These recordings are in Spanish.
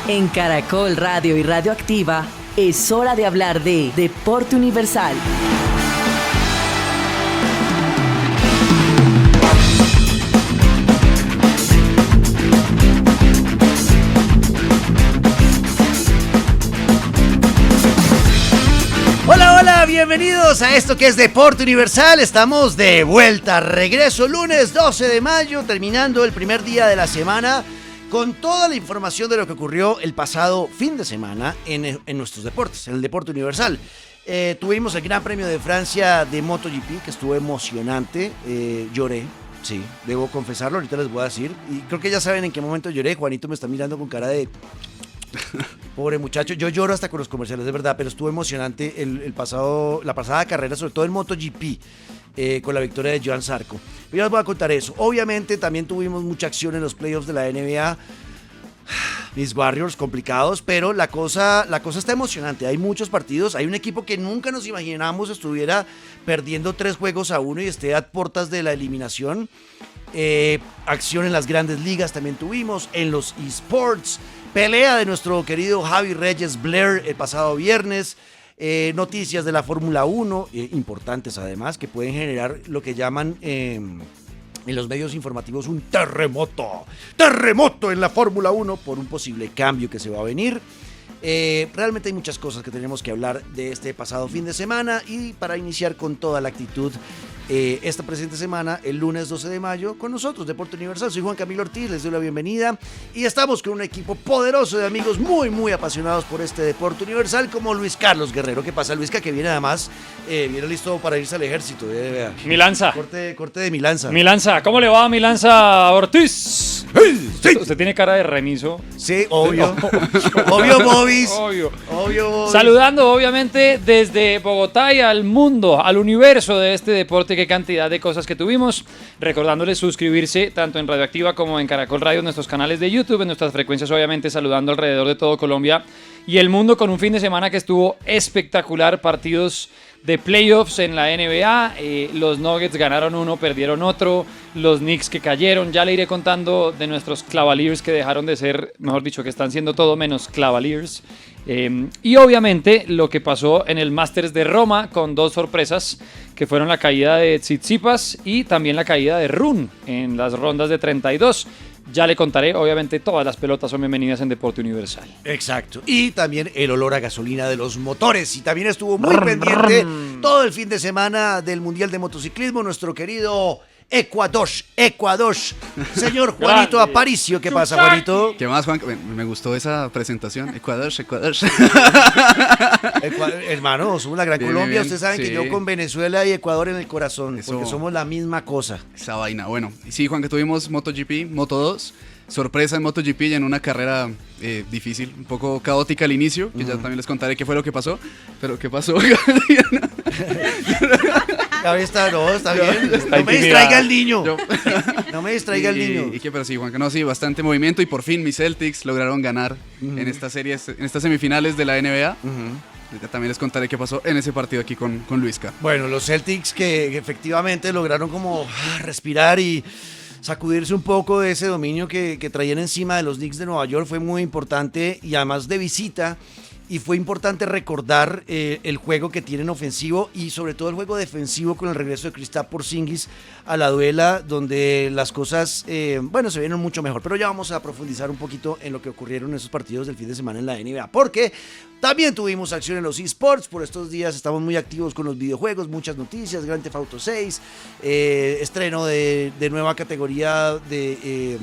En Caracol Radio y Radioactiva es hora de hablar de Deporte Universal. Hola, bienvenidos a esto que es Deporte Universal. Estamos de vuelta, regreso lunes 12 de mayo, terminando el primer día de la semana con toda la información de lo que ocurrió el pasado fin de semana en nuestros deportes, en el Deporte Universal. Tuvimos el Gran Premio de Francia de MotoGP, que estuvo emocionante. Lloré, sí, debo confesarlo, ahorita les voy a decir. Y creo que ya saben en qué momento lloré. Juanito me está mirando con cara de... Pobre muchacho, yo lloro hasta con los comerciales, de verdad, pero estuvo emocionante la pasada carrera, sobre todo en MotoGP, con la victoria de Joan Zarco. Pero ya les voy a contar eso. Obviamente también tuvimos mucha acción en los playoffs de la NBA. Mis Warriors complicados, pero la cosa está emocionante. Hay muchos partidos, hay un equipo que nunca nos imaginamos estuviera perdiendo 3-1 y esté a puertas de la eliminación. Acción en las grandes ligas también tuvimos, en los eSports. Pelea de nuestro querido Javi Reyes Blair el pasado viernes. Noticias de la Fórmula 1, importantes además, que pueden generar lo que llaman en los medios informativos un terremoto. Terremoto en la Fórmula 1 por un posible cambio que se va a venir. Realmente hay muchas cosas que tenemos que hablar de este pasado fin de semana, y para iniciar con toda la actitud esta presente semana, el lunes 12 de mayo, con nosotros, Deporte Universal. Soy Juan Camilo Ortiz, les doy la bienvenida y estamos con un equipo poderoso de amigos muy apasionados por este Deporte Universal, como Luis Carlos Guerrero. ¿Qué pasa, Luisca? Que viene además, viene listo para irse al ejército. Mi lanza. Corte de mi lanza. Mi lanza. ¿Cómo le va a mi lanza Ortiz? Sí. Usted tiene cara de remiso. Sí, obvio. Obvio, Bobis. Obvio. Saludando, obviamente, desde Bogotá y al mundo, al universo de este deporte. Qué cantidad de cosas que tuvimos. Recordándoles suscribirse tanto en Radioactiva como en Caracol Radio, en nuestros canales de YouTube, en nuestras frecuencias, obviamente, saludando alrededor de todo Colombia y el mundo, con un fin de semana que estuvo espectacular. Partidos de playoffs en la NBA, los Nuggets ganaron uno, perdieron otro, los Knicks que cayeron. Ya le iré contando de nuestros Cavaliers, que dejaron de ser, mejor dicho, que están siendo todo menos Cavaliers. Y obviamente lo que pasó en el Masters de Roma, con dos sorpresas, que fueron la caída de Tsitsipas y también la caída de Rune en las rondas de 32. Ya le contaré, obviamente todas las pelotas son bienvenidas en Deporte Universal. Exacto, y también el olor a gasolina de los motores, y también estuvo muy pendiente todo el fin de semana del Mundial de Motociclismo nuestro querido Ecuador, señor Juanito Aparicio. ¿Qué pasa, Juanito? ¿Qué más, Juan? Me gustó esa presentación. Ecuador. Hermano, somos la gran Bien, Colombia. bien, Ustedes saben que sí. yo con Venezuela y Ecuador en el corazón, Eso. porque somos la misma cosa. Esa vaina. Bueno, sí, Juan, que tuvimos MotoGP, Moto2. Sorpresa en MotoGP y en una carrera difícil, un poco caótica al inicio, que ya también les contaré qué fue lo que pasó. Pero ¿qué pasó? Está bien. Está No me intimidada. distraiga el niño. Yo- No me distraiga el niño. Y que, pero sí, Juan, que no, sí, bastante movimiento, y por fin mis Celtics lograron ganar en estas series, en estas semifinales de la NBA. Ya también les contaré qué pasó en ese partido aquí con Luisca. Bueno, los Celtics que efectivamente lograron como respirar y sacudirse un poco de ese dominio que traían encima de los Knicks de Nueva York fue muy importante, y además de visita. Y fue importante recordar el juego que tienen ofensivo, y sobre todo el juego defensivo, con el regreso de Kristaps Porzingis a la duela, donde las cosas, se vieron mucho mejor. Pero ya vamos a profundizar un poquito en lo que ocurrieron en esos partidos del fin de semana en la NBA, porque también tuvimos acción en los eSports. Por estos días estamos muy activos con los videojuegos, muchas noticias. Grand Theft Auto 6, estreno de nueva categoría de...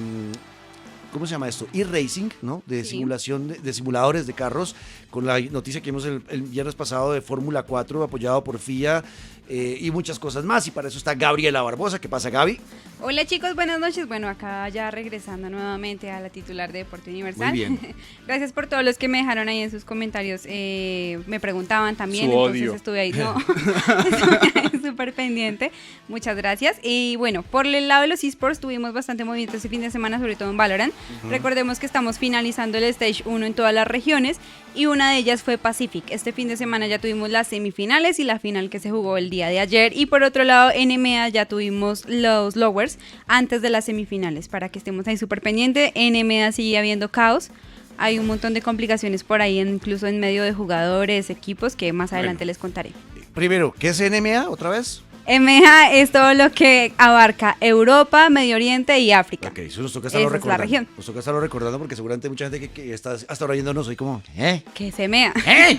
¿cómo se llama esto? E-Racing, ¿no? De simulación, de simuladores de carros, con la noticia que vimos el viernes pasado de Fórmula 4, apoyado por FIA, y muchas cosas más. Y para eso está Gabriela Barbosa. ¿Qué pasa, Gaby? Hola chicos, buenas noches. Bueno, acá ya regresando nuevamente a la titular de Deporte Universal. Muy bien. Gracias por todos los que me dejaron ahí en sus comentarios. Me preguntaban también, Su entonces odio. estuve ahí, estuve ahí súper pendiente. Muchas gracias. Y bueno, por el lado de los eSports tuvimos bastante movimiento este fin de semana, sobre todo en Valorant. Recordemos que estamos finalizando el Stage 1 en todas las regiones, y una de ellas fue Pacific. Este fin de semana ya tuvimos las semifinales y la final que se jugó el día de ayer. Y por otro lado, en EMEA ya tuvimos los lowers antes de las semifinales, para que estemos ahí súper pendientes. En EMEA sigue habiendo caos, hay un montón de complicaciones por ahí, incluso en medio de jugadores, equipos, que más adelante les contaré. Primero, ¿qué es NMA otra vez? EMEA es todo lo que abarca Europa, Medio Oriente y África. Ok, eso nos toca estarlo Esa es la recordando. región. Nos toca estarlo recordando porque seguramente mucha gente que está hasta ahora yéndonos soy como, ¿eh? Que es EMEA. ¿Eh?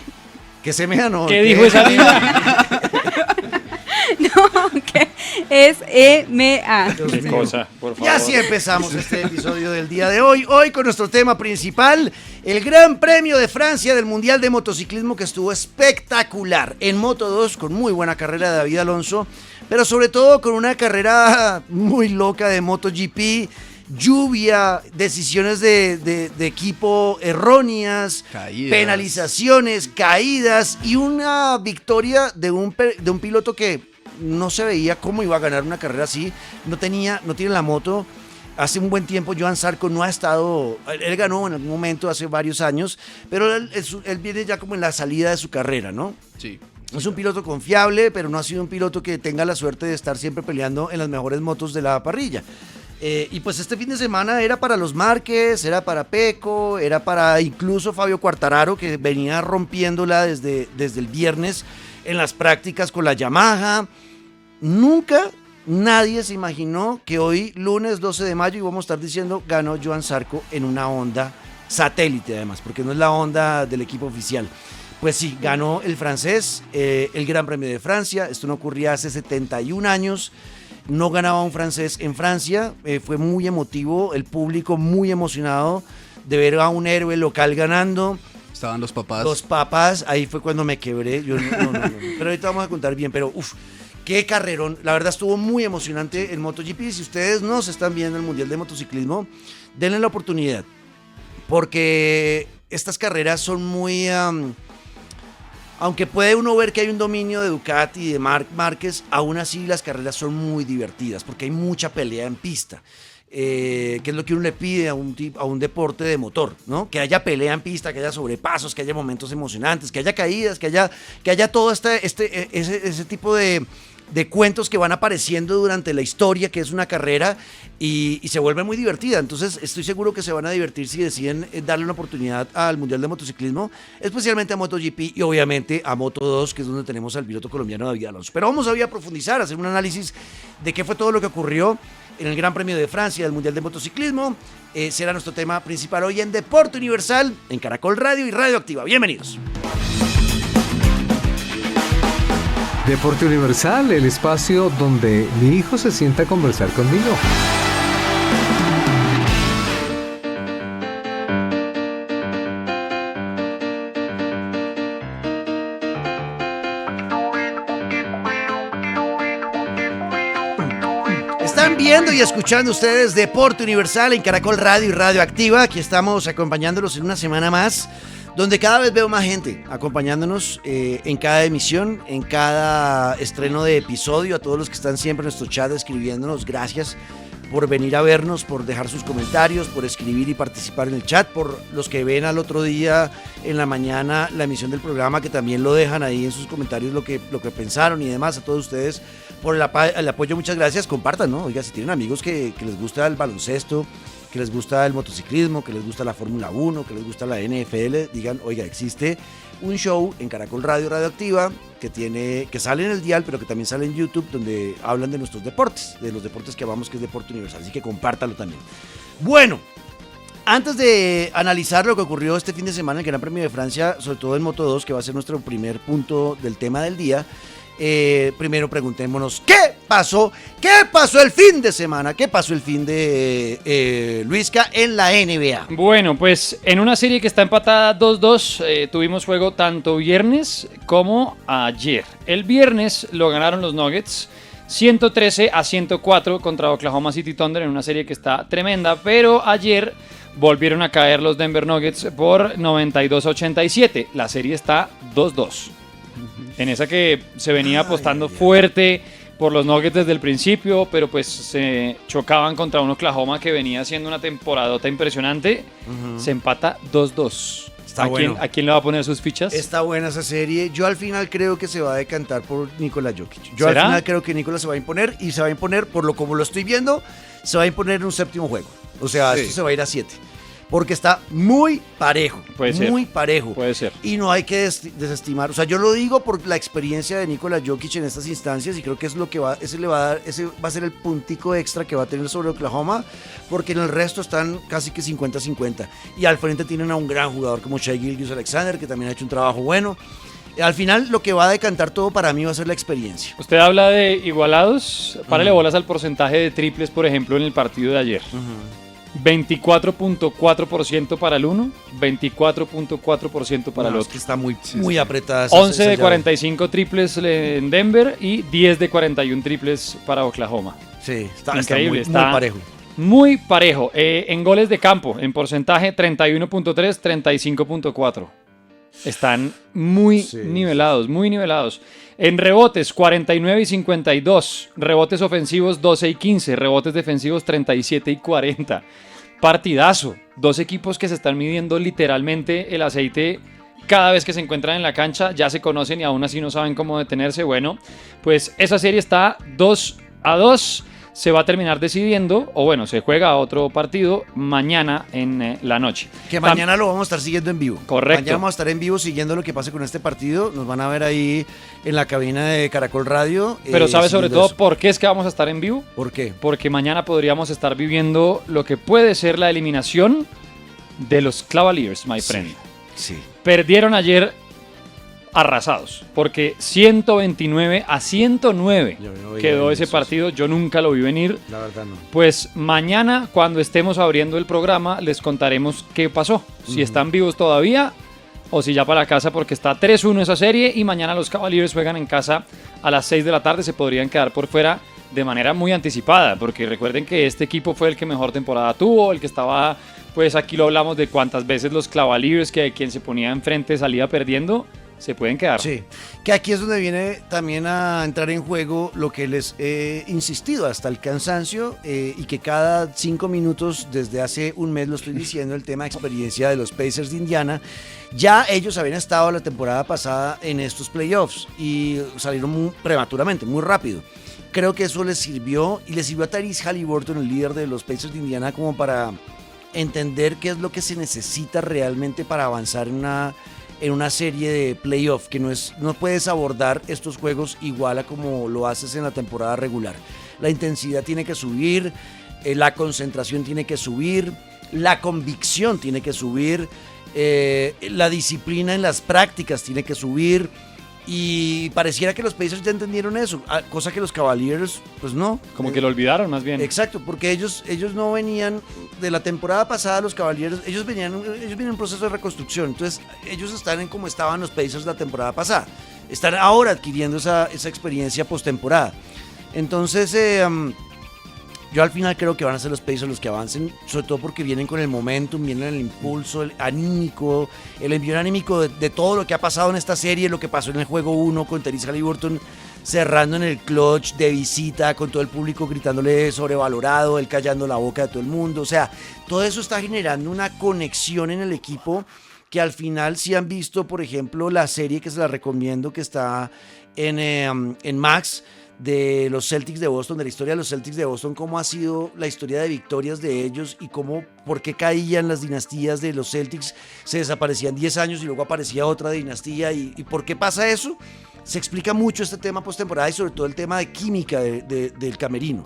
¿Qué se me da? No, ¿Qué dijo esa niña? No, que es EMEA. Dios Qué mío. cosa, por Y favor. así empezamos este episodio del día de hoy. Hoy con nuestro tema principal, el Gran Premio de Francia del Mundial de Motociclismo, que estuvo espectacular. En Moto 2, con muy buena carrera de David Alonso, pero sobre todo con una carrera muy loca de MotoGP. Lluvia, decisiones de equipo erróneas, Caídas. penalizaciones, caídas y una victoria de un piloto que no se veía cómo iba a ganar una carrera así. No tiene la moto. Hace un buen tiempo Johan Zarco no ha estado, él ganó en algún momento hace varios años, pero él viene ya como en la salida de su carrera, ¿no? Sí. Es un piloto confiable, pero no ha sido un piloto que tenga la suerte de estar siempre peleando en las mejores motos de la parrilla. Y pues este fin de semana era para los Márquez, era para Pecco, era para incluso Fabio Quartararo, que venía rompiéndola desde el viernes en las prácticas con la Yamaha. Nunca nadie se imaginó que hoy, lunes 12 de mayo, íbamos a estar diciendo ganó Johan Zarco en una Honda satélite, además, porque no es la Honda del equipo oficial. Pues sí, ganó el francés, el Gran Premio de Francia. Esto no ocurría hace 71 años. No ganaba un francés en Francia. Fue muy emotivo, el público muy emocionado de ver a un héroe local ganando. Estaban los papás. Los papás, ahí fue cuando me quebré. Yo no. Pero ahorita vamos a contar bien, pero qué carrerón. La verdad estuvo muy emocionante el MotoGP. Si ustedes no se están viendo el Mundial de Motociclismo, denle la oportunidad. Porque estas carreras son muy... aunque puede uno ver que hay un dominio de Ducati y de Márquez, aún así las carreras son muy divertidas porque hay mucha pelea en pista. Que es lo que uno le pide a un deporte de motor, ¿no? Que haya pelea en pista, que haya sobrepasos, que haya momentos emocionantes, que haya caídas, que haya todo ese tipo de cuentos que van apareciendo durante la historia, que es una carrera, y se vuelve muy divertida. Entonces estoy seguro que se van a divertir si deciden darle una oportunidad al Mundial de Motociclismo, especialmente a MotoGP y obviamente a Moto 2, que es donde tenemos al piloto colombiano David Alonso. Pero vamos a profundizar, hacer un análisis de qué fue todo lo que ocurrió en el Gran Premio de Francia del Mundial de Motociclismo. Será nuestro tema principal hoy en Deporte Universal, en Caracol Radio y Radio Activa. Bienvenidos. Deporte Universal, el espacio donde mi hijo se sienta a conversar conmigo. Están viendo y escuchando ustedes Deporte Universal en Caracol Radio y Radio Activa. Aquí estamos acompañándolos en una semana más, donde cada vez veo más gente acompañándonos en cada emisión, en cada estreno de episodio. A todos los que están siempre en nuestro chat escribiéndonos, gracias por venir a vernos, por dejar sus comentarios, por escribir y participar en el chat, por los que ven al otro día en la mañana la emisión del programa, que también lo dejan ahí en sus comentarios lo que pensaron y demás. A todos ustedes por el apoyo, muchas gracias. Compartan, ¿no? Oiga, si tienen amigos que les gusta el baloncesto, que les gusta el motociclismo, que les gusta la Fórmula 1, que les gusta la NFL, digan, oiga, existe un show en Caracol Radio Radioactiva que sale en el dial, pero que también sale en YouTube, donde hablan de nuestros deportes, de los deportes que amamos, que es Deporte Universal, así que compártalo también. Bueno, antes de analizar lo que ocurrió este fin de semana en el Gran Premio de Francia, sobre todo en Moto 2, que va a ser nuestro primer punto del tema del día, primero preguntémonos, ¿qué pasó? ¿Qué pasó el fin de semana? ¿Qué pasó el fin de Luisca en la NBA? Bueno, pues en una serie que está empatada 2-2, tuvimos juego tanto viernes como ayer. El viernes lo ganaron los Nuggets 113-104 contra Oklahoma City Thunder en una serie que está tremenda, pero ayer volvieron a caer los Denver Nuggets por 92-87. La serie está 2-2. En esa que se venía apostando fuerte por los Nuggets desde el principio, pero pues se chocaban contra un Oklahoma que venía haciendo una temporadota impresionante. Se empata 2-2. ¿A quién le va a poner sus fichas? Está buena esa serie. Yo al final creo que se va a decantar por Nikola Jokic. ¿Será? Al final creo que Nikola se va a imponer, y se va a imponer, como lo estoy viendo, se va a imponer en un séptimo juego. O sea, sí. Esto se va a ir a 7. porque está muy parejo. Puede ser. Muy parejo. Puede ser. Y no hay que desestimar. O sea, yo lo digo por la experiencia de Nikola Jokic en estas instancias y creo que es lo que ese va a ser el puntico extra que va a tener sobre Oklahoma, porque en el resto están casi que 50-50. Y al frente tienen a un gran jugador como Shai Gilgeous-Alexander, que también ha hecho un trabajo bueno. Al final, lo que va a decantar todo para mí va a ser la experiencia. Usted habla de igualados. Párale bolas al porcentaje de triples, por ejemplo, en el partido de ayer. 24.4% para el uno, 24.4% para el Es otro. que está muy apretada. 11 de 45 triples en Denver y 10 de 41 triples para Oklahoma. Sí, está Increíble, muy parejo. Muy parejo. En goles de campo, en porcentaje 31.3, 35.4. Están muy nivelados, muy nivelados. En rebotes, 49 y 52. Rebotes ofensivos, 12 y 15. Rebotes defensivos, 37 y 40. Partidazo. Dos equipos que se están midiendo literalmente el aceite cada vez que se encuentran en la cancha. Ya se conocen y aún así no saben cómo detenerse. Bueno, pues esa serie está 2-2. Se va a terminar decidiendo, o bueno, se juega otro partido mañana en la noche. Que mañana lo vamos a estar siguiendo en vivo. Correcto. Mañana vamos a estar en vivo siguiendo lo que pase con este partido. Nos van a ver ahí en la cabina de Caracol Radio. Pero ¿sabes sobre siguiendo todo eso. por qué es que vamos a estar en vivo? ¿Por qué? Porque mañana podríamos estar viviendo lo que puede ser la eliminación de los Cavaliers, my friend. Sí. Perdieron ayer arrasados, porque 129-109 Yo no veía quedó ese eso. partido. Yo nunca lo vi venir. La verdad no. Pues mañana, cuando estemos abriendo el programa, les contaremos qué pasó. Si están vivos todavía o si ya para casa, porque está 3-1 esa serie y mañana los Cavaliers juegan en casa a las 6 de la tarde. Se podrían quedar por fuera de manera muy anticipada, porque recuerden que este equipo fue el que mejor temporada tuvo, el que estaba, pues aquí lo hablamos de cuántas veces los Cavaliers, que quien se ponía enfrente salía perdiendo. Se pueden quedar. Sí, que aquí es donde viene también a entrar en juego lo que les he insistido hasta el cansancio y que cada 5 minutos desde hace un mes lo estoy diciendo, el tema de experiencia de los Pacers de Indiana. Ya ellos habían estado la temporada pasada en estos playoffs y salieron muy prematuramente, muy rápido. Creo que eso les sirvió y les sirvió a Tyrese Haliburton, el líder de los Pacers de Indiana, como para entender qué es lo que se necesita realmente para avanzar en una serie de playoff, que no puedes abordar estos juegos igual a como lo haces en la temporada regular. La intensidad tiene que subir, la concentración tiene que subir, la convicción tiene que subir, la disciplina en las prácticas tiene que subir, y pareciera que los Pacers ya entendieron eso, cosa que los Cavaliers pues no. Como que lo olvidaron más bien. Exacto, porque ellos no venían de la temporada pasada, los Cavaliers, ellos venían en un proceso de reconstrucción, entonces ellos están en como estaban los Pacers la temporada pasada, están ahora adquiriendo esa experiencia postemporada. Entonces yo al final creo que van a ser los Pacers los que avancen, sobre todo porque vienen con el momentum, vienen el impulso, el anímico, el envío anímico de todo lo que ha pasado en esta serie, lo que pasó en el juego 1 con Tyrese Haliburton cerrando en el clutch de visita, con todo el público gritándole sobrevalorado, él callando la boca de todo el mundo. O sea, todo eso está generando una conexión en el equipo que al final, si han visto, por ejemplo, la serie que se la recomiendo, que está en Max, de los Celtics de Boston, de la historia de los Celtics de Boston, cómo ha sido la historia de victorias de ellos y por qué caían las dinastías de los Celtics, se desaparecían 10 años y luego aparecía otra dinastía y por qué pasa eso. Se explica mucho este tema postemporada y sobre todo el tema de química del camerino,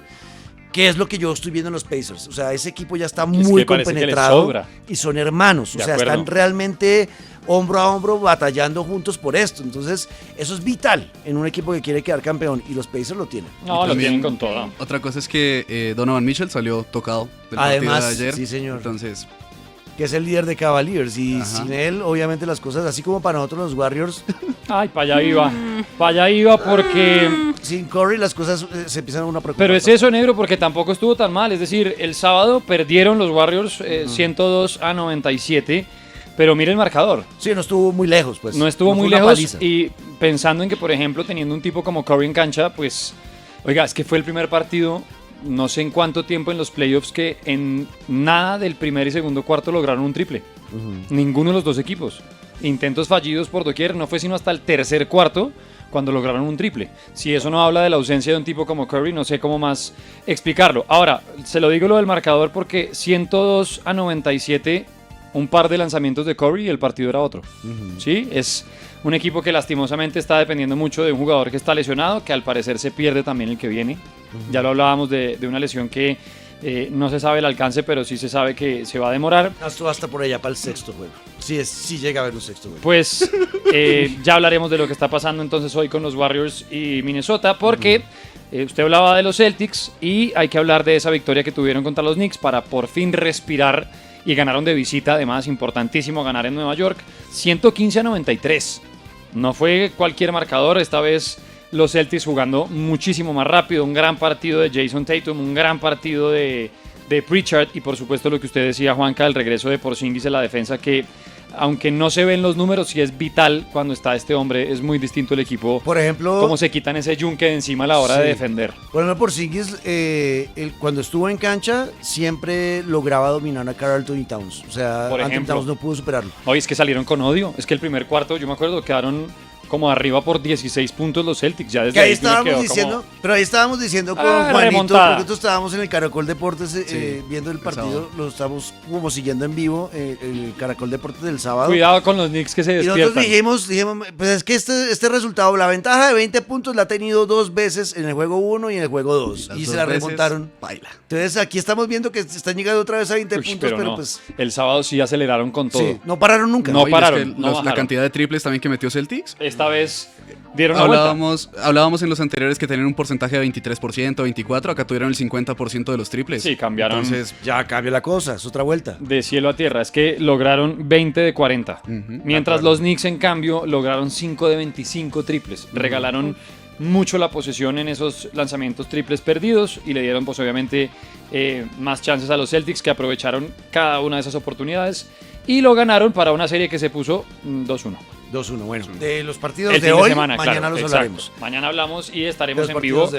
que es lo que yo estoy viendo en los Pacers. O sea, ese equipo ya está muy compenetrado y son hermanos, o sea, están realmente hombro a hombro batallando juntos por esto. Entonces, eso es vital en un equipo que quiere quedar campeón y los Pacers lo tienen. No, lo tienen con todo. Otra cosa es que Donovan Mitchell salió tocado del Además, partido de ayer. sí, señor. Entonces, Que es el líder de Cavaliers y sin él, obviamente las cosas, así como para nosotros los Warriors, Ay, para allá iba. Para allá iba porque... sin Curry las cosas se empiezan a una preocupación. Pero es eso, negro, porque tampoco estuvo tan mal. Es decir, el sábado perdieron los Warriors 102-97. Pero mire el marcador. Sí, no estuvo muy lejos, pues. No estuvo fue muy una lejos. paliza. Y pensando en que, por ejemplo, teniendo un tipo como Curry en cancha, pues, oiga, es que fue el primer partido, no sé en cuánto tiempo en los playoffs, que en nada del primer y segundo cuarto lograron un triple. Ninguno de los dos equipos. Intentos fallidos por doquier. No fue sino hasta el tercer cuarto cuando lograron un triple. Si eso no habla de la ausencia de un tipo como Curry, no sé cómo más explicarlo. Ahora, se lo digo lo del marcador porque 102-97, un par de lanzamientos de Curry y el partido era otro. ¿Sí? Es un equipo que lastimosamente está dependiendo mucho de un jugador que está lesionado, que al parecer se pierde también el que viene. Ya lo hablábamos de una lesión que no se sabe el alcance, pero sí se sabe que se va a demorar. Hasta por allá para el sexto juego. Sí llega a haber un sexto juego. Pues ya hablaremos de lo que está pasando entonces hoy con los Warriors y Minnesota, porque usted hablaba de los Celtics y hay que hablar de esa victoria que tuvieron contra los Knicks para por fin respirar, y ganaron de visita, además, importantísimo ganar en Nueva York, 115-93. No fue cualquier marcador, esta vez los Celtics jugando muchísimo más rápido, un gran partido de Jason Tatum, un gran partido de Pritchard y por supuesto lo que usted decía, Juanca, el regreso de Porzingis en la defensa, que aunque no se ven los números, sí es vital cuando está este hombre. Es muy distinto el equipo. Por ejemplo, cómo se quitan ese yunque de encima a la hora de defender. Por ejemplo, Porzingis, cuando estuvo en cancha, siempre lograba dominar a Karl Anthony Towns. O sea, Anthony Towns no pudo superarlo. Oye, es que salieron con odio. Es que el primer cuarto, yo me acuerdo, quedaron como arriba por 16 puntos los Celtics. Ya desde que ahí estábamos diciendo, pero ahí estábamos diciendo con Juanito, remontada. porque nosotros estábamos en el Caracol Deportes viendo el partido, lo estamos como siguiendo en vivo, el Caracol Deportes del sábado. Cuidado con los Knicks que se despiertan. Y nosotros dijimos, pues es que este resultado, la ventaja de 20 puntos la ha tenido 2 veces en el juego 1 y en el juego 2. Y se la remontaron. Baila. Entonces aquí estamos viendo que están llegando otra vez a 20 puntos, pero pues... El sábado sí aceleraron con todo. Sí, no pararon nunca. No pararon. Es que la cantidad de triples también que metió Celtics. Esta vez... dieron la vuelta. Hablábamos en los anteriores que tenían un porcentaje de 23%, 24%, acá tuvieron el 50% de los triples. Sí, cambiaron. Entonces ya cambia la cosa, es otra vuelta. De cielo a tierra, es que lograron 20 de 40. Mientras los Knicks, en cambio, lograron 5 de 25 triples. Regalaron mucho la posesión en esos lanzamientos triples perdidos y le dieron, pues obviamente, más chances a los Celtics, que aprovecharon cada una de esas oportunidades y lo ganaron para una serie que se puso 2-1. 2-1, bueno. De los partidos de hoy, mañana los hablaremos. Mañana hablamos y estaremos en vivo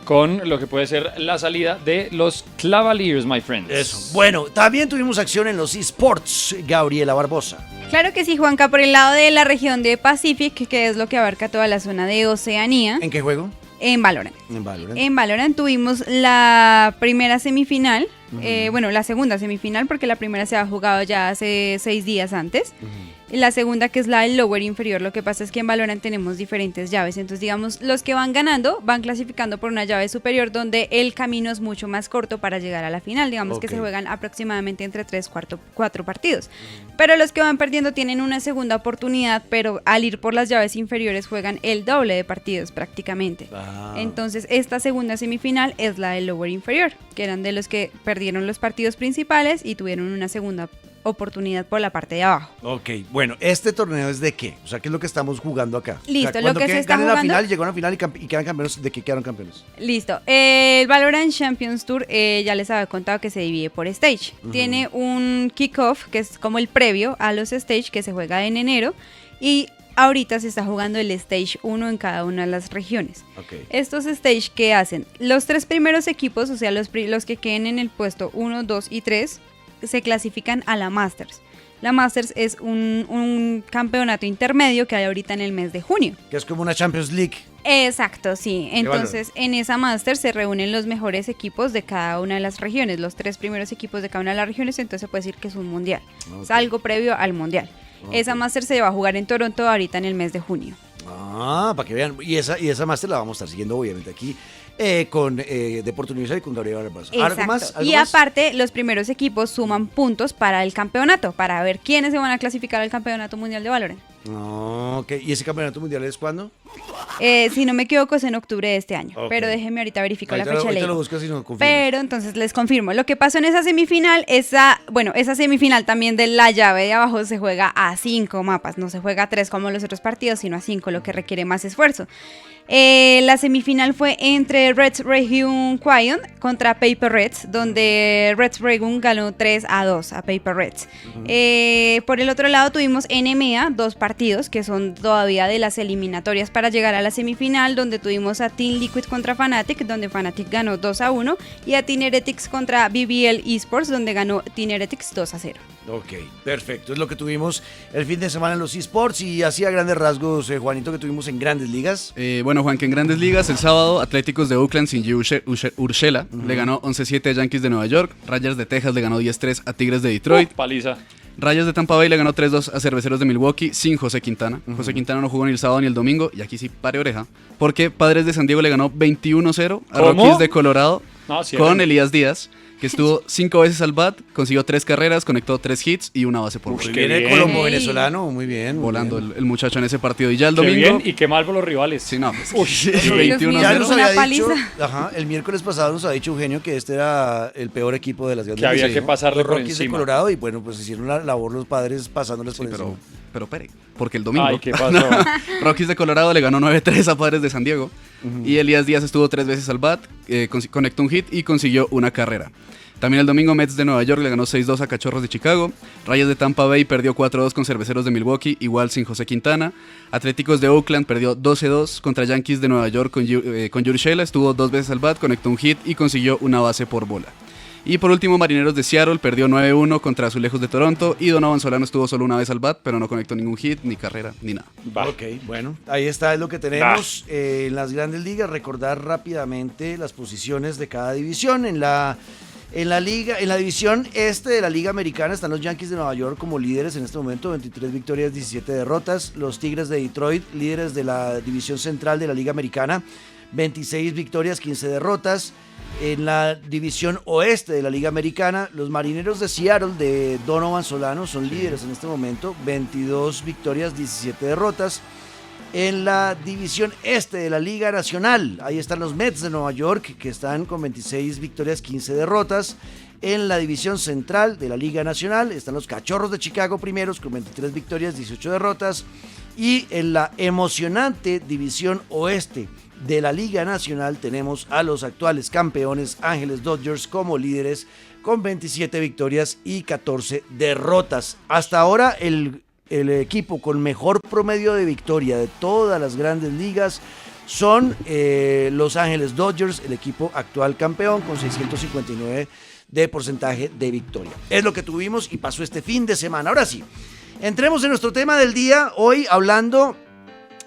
con lo que puede ser la salida de los Cavaliers, my friends. Eso. Bueno, también tuvimos acción en los eSports, Gabriela Barbosa. Claro que sí, Juanca, por el lado de la región de Pacific, que es lo que abarca toda la zona de Oceanía. ¿En qué juego? En Valorant. En Valorant tuvimos la primera semifinal, bueno, la segunda semifinal, porque la primera se ha jugado ya hace 6 días antes. La segunda, que es la del lower inferior. Lo que pasa es que en Valorant tenemos diferentes llaves. Entonces, digamos, los que van ganando van clasificando por una llave superior, donde el camino es mucho más corto para llegar a la final. Digamos que se juegan aproximadamente entre 4 partidos. Pero los que van perdiendo tienen una segunda oportunidad, pero al ir por las llaves inferiores juegan el doble de partidos prácticamente. Entonces, esta segunda semifinal es la del lower inferior, que eran de los que perdieron los partidos principales y tuvieron una segunda oportunidad por la parte de abajo. Ok, bueno, ¿este torneo es de qué? O sea, ¿qué es lo que estamos jugando acá? Listo, o sea, lo que se está jugando... la final, llegó a la final y quedan campeones. ¿De qué quedaron campeones? Listo, el Valorant Champions Tour ya les había contado que se divide por stage. Tiene un kickoff, que es como el previo a los stage, que se juega en enero, y ahorita se está jugando el Stage 1 en cada una de las regiones. Estos Stage, ¿qué hacen? Los 3 primeros equipos, o sea, los que queden en el puesto 1, 2 y 3, se clasifican a la Masters. La Masters es un campeonato intermedio que hay ahorita en el mes de junio. Que es como una Champions League. Exacto, sí. Entonces, en esa Masters se reúnen los mejores equipos de cada una de las regiones, los 3 primeros equipos de cada una de las regiones, entonces se puede decir que es un mundial. Es algo previo al mundial. Esa Masters se va a jugar en Toronto ahorita en el mes de junio. Para que vean. Y esa Master la vamos a estar siguiendo, obviamente, aquí con Deporte Universal y con Gabriela Barbosa. ¿Algo más? ¿Algo más? Aparte, los primeros equipos suman puntos para el campeonato, para ver quiénes se van a clasificar al Campeonato Mundial de Valorant. ¿Y ese Campeonato Mundial es cuándo? Si no me equivoco, es en octubre de este año. Pero déjenme ahorita verificar la fecha. Lo buscas y no confirmas. Pero entonces les confirmo. Lo que pasó en esa semifinal, esa semifinal también de la llave de abajo se juega a 5 mapas. No se juega a 3 como los otros partidos, sino a 5, lo que requiere más esfuerzo. La semifinal fue entre Red Region Quion contra Paper Reds, donde Red Region ganó 3-2 a Paper Reds. Por el otro lado tuvimos NMEA, 2 partidos que son todavía de las eliminatorias para llegar a la semifinal, donde tuvimos a Team Liquid contra Fnatic, donde Fnatic ganó 2-1, y a Team Heretics contra BBL Esports, donde ganó Team Heretics 2-0. Ok, perfecto. Es lo que tuvimos el fin de semana en los eSports y así a grandes rasgos, Juanito, que tuvimos en grandes ligas. Bueno, Juan, que en grandes ligas el sábado Atléticos de Oakland sin Gio Urshela le ganó 11-7 a Yankees de Nueva York, Rangers de Texas le ganó 10-3 a Tigres de Detroit, Paliza. Rayos de Tampa Bay le ganó 3-2 a Cerveceros de Milwaukee sin José Quintana. José Quintana no jugó ni el sábado ni el domingo, y aquí sí pare oreja, porque Padres de San Diego le ganó 21-0 a ¿Cómo? Rockies de Colorado No, sí, con Elías Díaz, que estuvo 5 veces al bat, consiguió 3 carreras, conectó 3 hits y una base por Ush, bola. Muy qué bien, el bien. Colombo venezolano, muy bien. Muy Volando bien. el muchacho en ese partido. Y ya el Qué domingo... bien y qué mal por los rivales. Sí, no, pues, Uy, Dios mío. 21-0. Ya nos Una había dicho, paliza. el miércoles pasado nos había dicho Eugenio que este era el peor equipo de las grandes Que había ligas, que ¿no? pasarle Los por Rockies de encima. Colorado, y bueno, pues hicieron la labor los Padres pasándoles por encima. Pero pere, porque el domingo Ay, ¿qué pasó? Rockies de Colorado le ganó 9-3 a Padres de San Diego, y Elías Díaz estuvo 3 veces al bat, conectó un hit y consiguió una carrera. También el domingo Mets de Nueva York le ganó 6-2 a Cachorros de Chicago, Rayos de Tampa Bay perdió 4-2 con Cerveceros de Milwaukee, igual sin José Quintana, Atléticos de Oakland perdió 12-2 contra Yankees de Nueva York con Urshela, estuvo 2 veces al bat, conectó un hit y consiguió una base por bola. Y por último, Marineros de Seattle perdió 9-1 contra Azulejos de Toronto, y Donovan Solano estuvo solo una vez al bat, pero no conectó ningún hit, ni carrera, ni nada. Va. Ok, bueno, ahí está, es lo que tenemos en las grandes ligas. Recordar rápidamente las posiciones de cada división. En la liga, en la división este de la Liga Americana están los Yankees de Nueva York como líderes en este momento, 23 victorias, 17 derrotas. Los Tigres de Detroit, líderes de la división central de la Liga Americana, 26 victorias, 15 derrotas. En la división oeste de la Liga Americana, los Marineros de Seattle de Donovan Solano son líderes en este momento, 22 victorias, 17 derrotas. En la división este de la Liga Nacional, ahí están los Mets de Nueva York, que están con 26 victorias, 15 derrotas. En la división central de la Liga Nacional están los Cachorros de Chicago primeros con 23 victorias, 18 derrotas. Y en la emocionante división oeste de la Liga Nacional tenemos a los actuales campeones Ángeles Dodgers como líderes con 27 victorias y 14 derrotas. Hasta ahora el equipo con mejor promedio de victoria de todas las grandes ligas son Los Ángeles Dodgers, el equipo actual campeón con 659 de porcentaje de victoria. Es lo que tuvimos y pasó este fin de semana. Ahora sí, entremos en nuestro tema del día, hoy hablando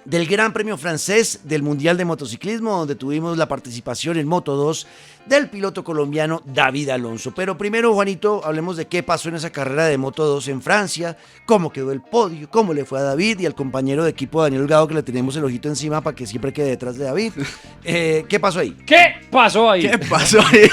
del Gran Premio Francés del Mundial de Motociclismo, donde tuvimos la participación en Moto 2 del piloto colombiano David Alonso. Pero primero, Juanito, hablemos de qué pasó en esa carrera de Moto 2 en Francia, cómo quedó el podio, cómo le fue a David y al compañero de equipo Daniel Holgado, que le tenemos el ojito encima para que siempre quede detrás de David. ¿Qué pasó ahí? ¿Qué pasó ahí? ¿Qué pasó ahí?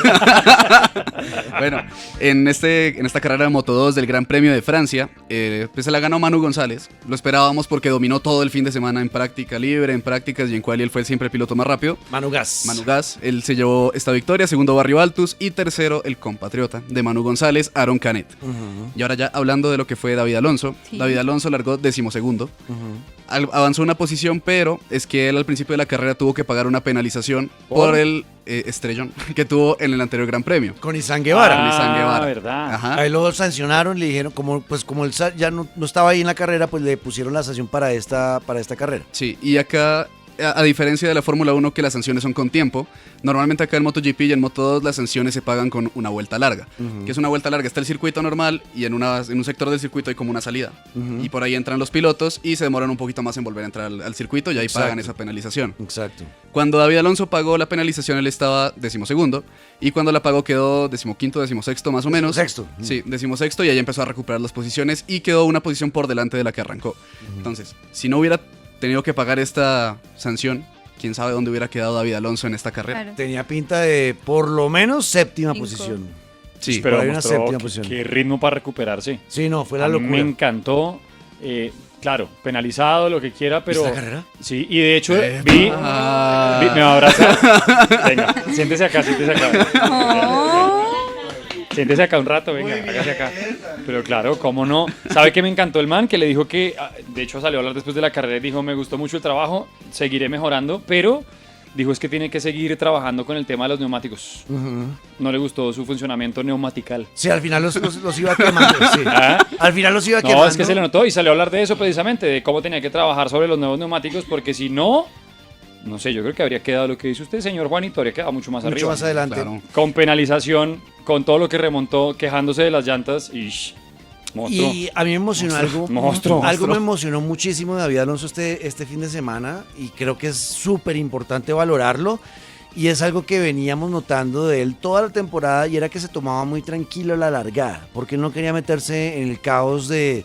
Bueno, en esta carrera de Moto 2 del Gran Premio de Francia, pues se la ganó Manu González. Lo esperábamos porque dominó todo el fin de semana en práctica libre, en prácticas, y en cual él fue siempre el piloto más rápido. Manu Gas. Manu Gas, él se llevó esta victoria, segundo Barrio Altus y tercero el compatriota de Manu González, Aaron Canet. Y ahora ya hablando de lo que fue David Alonso, Sí. David Alonso largó 12º. Avanzó una posición, pero es que él al principio de la carrera tuvo que pagar una penalización por el estrellón que tuvo en el anterior Gran Premio. Con Izan Guevara. Con Izan Guevara. verdad. Ajá. Ahí lo sancionaron, le dijeron, como él ya no estaba ahí en la carrera, pues le pusieron la sanción para esta carrera. Sí, y acá, a diferencia de la Fórmula 1, que las sanciones son con tiempo, normalmente acá en MotoGP y en Moto2 las sanciones se pagan con una vuelta larga. ¿Qué es una vuelta larga? Está el circuito normal y en un sector del circuito hay como una salida. Y por ahí entran los pilotos y se demoran un poquito más en volver a entrar al circuito, y ahí Exacto. pagan esa penalización. Exacto. Cuando David Alonso pagó la penalización, él estaba 12º, y cuando la pagó quedó 15º, 16º más o menos. 16º. Sí, 16º, y ahí empezó a recuperar las posiciones y quedó una posición por delante de la que arrancó. Entonces, si no hubiera tenido que pagar esta sanción, quién sabe dónde hubiera quedado David Alonso en esta carrera. Claro. Tenía pinta de por lo menos séptima 5. posición. Sí, Pero por ahí una mostró séptima qué, posición. qué ritmo para recuperarse. Sí, no, fue la A mí locura. me encantó. Claro, penalizado, lo que quiera, pero... ¿Esta carrera? Sí, y de hecho Epa. vi... ¿Me va a abrazar? Venga, siéntese acá, siéntese acá. Oh. Siéntese acá un rato, venga, hágase acá. Pero claro, cómo no. ¿Sabe qué me encantó el man? Que le dijo que, de hecho salió a hablar después de la carrera y dijo, me gustó mucho el trabajo, seguiré mejorando, pero dijo es que tiene que seguir trabajando con el tema de los neumáticos. No le gustó su funcionamiento neumatical. Sí, al final los iba quemando. Sí. ¿Ah? Al final los iba quemando. No, es que se le notó y salió a hablar de eso precisamente, de cómo tenía que trabajar sobre los nuevos neumáticos, porque si no, no sé, yo creo que habría quedado lo que dice usted, señor Juanito, habría quedado mucho más Mucho arriba. más adelante. Claro. Con penalización, con todo lo que remontó, quejándose de las llantas y... Monstruo. Y a mí me emocionó Monstruo. algo me emocionó muchísimo de David Alonso este fin de semana y creo que es súper importante valorarlo y es algo que veníamos notando de él toda la temporada y era que se tomaba muy tranquilo la largada porque él no quería meterse en el caos del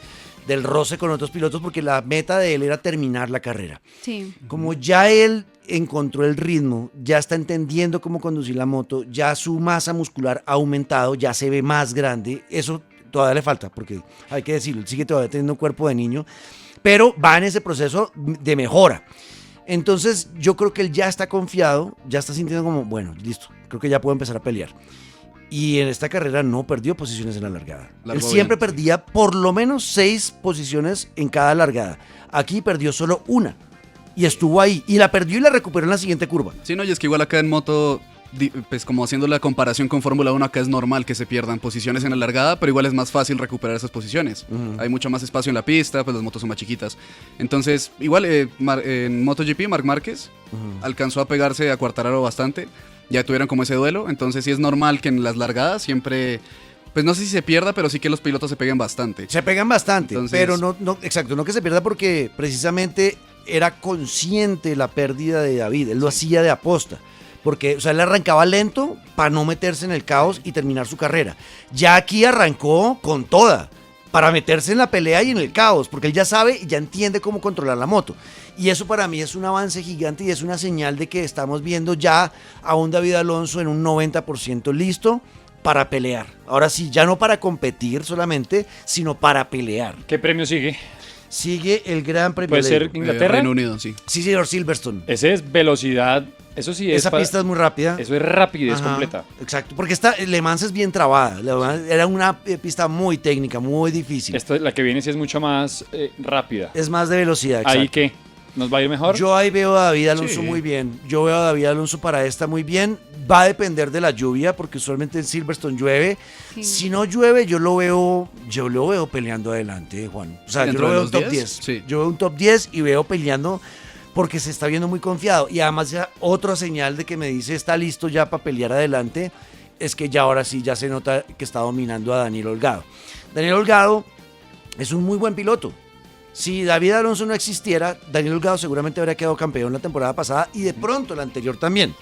roce con otros pilotos porque la meta de él era terminar la carrera. Sí. Como ya él encontró el ritmo, ya está entendiendo cómo conducir la moto, ya su masa muscular ha aumentado, ya se ve más grande, eso todavía le falta, porque hay que decirlo, él sigue todavía teniendo un cuerpo de niño, pero va en ese proceso de mejora. Entonces yo creo que él ya está confiado, ya está sintiendo como, bueno, listo, creo que ya puedo empezar a pelear. Y en esta carrera no perdió posiciones en la largada. Él siempre perdía por lo menos 6 posiciones en cada largada. Aquí perdió solo una. Y estuvo ahí. Y la perdió y la recuperó en la siguiente curva. Sí, no, y es que igual acá en moto, pues como haciendo la comparación con Fórmula 1, acá es normal que se pierdan posiciones en la largada, pero igual es más fácil recuperar esas posiciones. Hay mucho más espacio en la pista, pues las motos son más chiquitas. Entonces, igual en MotoGP, Marc Márquez alcanzó a pegarse a Quartararo bastante. Ya tuvieron como ese duelo, entonces sí es normal que en las largadas siempre, pues no sé si se pierda, pero sí que los pilotos se peguen bastante. Se pegan bastante, Entonces, pero no, exacto, no que se pierda porque precisamente era consciente la pérdida de David, él lo hacía de aposta. Porque, o sea, él arrancaba lento para no meterse en el caos y terminar su carrera. Ya aquí arrancó con toda, para meterse en la pelea y en el caos, porque él ya sabe y ya entiende cómo controlar la moto. Y eso para mí es un avance gigante y es una señal de que estamos viendo ya a un David Alonso en un 90% listo para pelear. Ahora sí, ya no para competir solamente, sino para pelear. ¿Qué premio sigue? Sigue el Gran Premio ¿Puede ser de Inglaterra? Reino Unido, sí. Sí, señor Silverstone. Ese es velocidad. Eso sí es. Esa pista es muy rápida. Eso es rapidez Ajá, completa. Exacto, porque Le Mans es bien trabada. Era una pista muy técnica, muy difícil. La que viene sí es mucho más rápida. Es más de velocidad. ¿Ahí exacto. qué? ¿Nos va a ir mejor? Yo ahí veo a David Alonso Sí. muy bien. Yo veo a David Alonso para esta muy bien. Va a depender de la lluvia, porque usualmente en Silverstone llueve. Sí. Si no llueve, yo lo veo peleando adelante, Juan. O sea, yo ¿Dentro lo de veo los un top 10? 10. Sí. Yo veo un top 10 y veo peleando porque se está viendo muy confiado. Y además ya otra señal de que me dice está listo ya para pelear adelante es que ya ahora sí ya se nota que está dominando a Daniel Holgado. Daniel Holgado es un muy buen piloto. Si David Alonso no existiera, Daniel Holgado seguramente habría quedado campeón la temporada pasada y de pronto la anterior también.